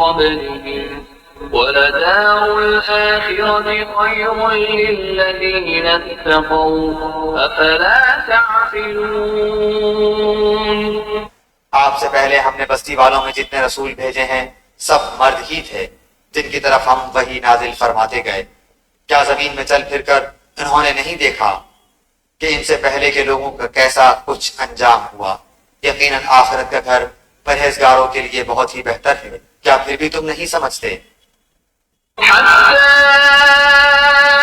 قبلهم ولدار الآخرة خير للذين اتقوا أفلا تعقلون. آپ سے پہلے ہم نے بستی والوں میں جتنے رسول بھیجے ہیں سب مرد ہی تھے جن کی طرف ہم وحی نازل فرماتے گئے. کیا زمین میں چل پھر کر انہوں نے نہیں دیکھا کہ ان سے پہلے کے لوگوں کا کیسا کچھ انجام ہوا؟ یقیناً آخرت کا گھر پرہیزگاروں کے لیے بہت ہی بہتر ہے. کیا پھر بھی تم نہیں سمجھتے؟ حتى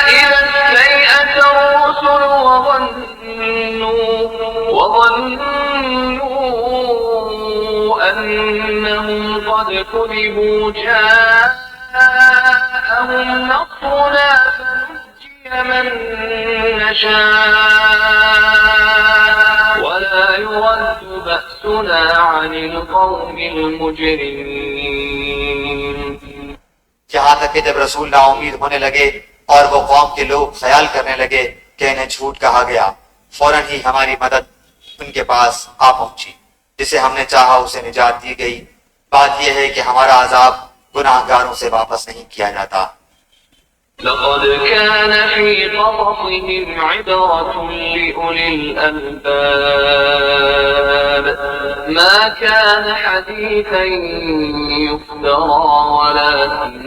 إذا استيأس الرسل وظنوا أنهم قد كذبوا جاءهم نصرنا فنجي من نشاء ولا يرد بأسنا عن القوم المجرمين. یہاں تک کہ جب رسول نا امید ہونے لگے اور وہ قوم کے لوگ خیال کرنے لگے کہ انہیں جھوٹ کہا گیا، فوراً ہی ہماری مدد ان کے پاس آ پہنچی. جسے ہم نے چاہا اسے نجات دی گئی. بات یہ ہے کہ ہمارا عذاب گناہ گاروں سے واپس نہیں کیا جاتا. لقد كان في قصصهم عبرة لأولي الألباب ما كان حديثا يفترى ولكن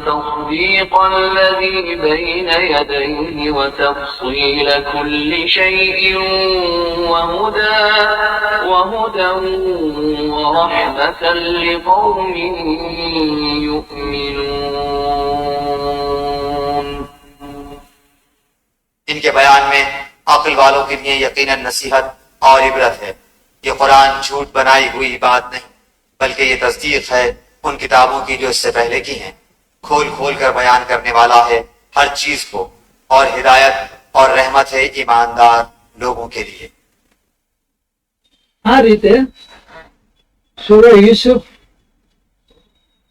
تصديق الذي بين يديه وتفصيل كل شيء وهدى ورحمة لقوم يؤمنون. ان کے بیان میں عقل والوں کے لیے یقیناً نصیحت اور عبرت ہے. یہ قرآن جھوٹ بنائی ہوئی بات نہیں بلکہ یہ تصدیق ہے ان کتابوں کی جو اس سے پہلے کی ہیں. کھول کھول کر بیان کرنے والا ہے ہر چیز کو، اور ہدایت اور رحمت ہے ایماندار لوگوں کے لیے. આ રીતે સૂરહ યુસુફ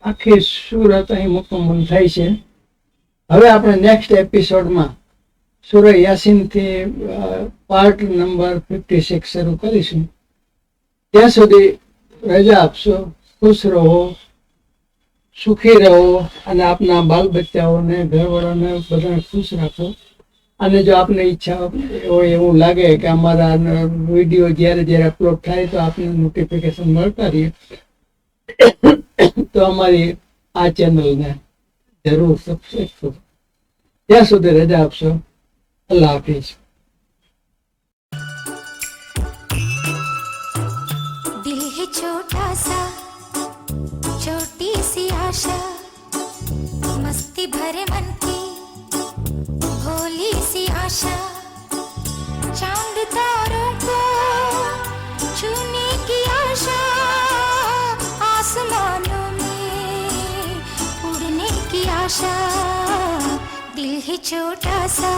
આખી સુરત અહીં મુકમ્મલ થાય છે. હવે આપણે નેક્સ્ટ એપિસોડમાં સૂરહ યાસીન થી પાર્ટ નંબર 56 શરૂ કરીશું. ત્યાં સુધી રજા આપશો. ખુશ રહો, સુખી રહો અને આપના બાલ બચ્ચાઓને, ઘરવાળાને બધાને ખુશ રાખો. અને જો આપને ઈચ્છા હોય, એવું લાગે કે અમારા વિડીયો જ્યારે જ્યારે અપલોડ થાય તો આપને નોટિફિકેશન મળતા રહીએ, તો અમારી આ ચેનલને જરૂર સબસ્ક્રાઈબ કરો. ત્યાં સુધી રજા આપશો. અલ્લાહ હાફિઝ. दिल है छोटा सा, छोटी सी आशा, मस्ती भरे मन की भोली सी आशा, चांद तारों को छूने की आशा, आसमानों में उड़ने की आशा. दिल है छोटा सा,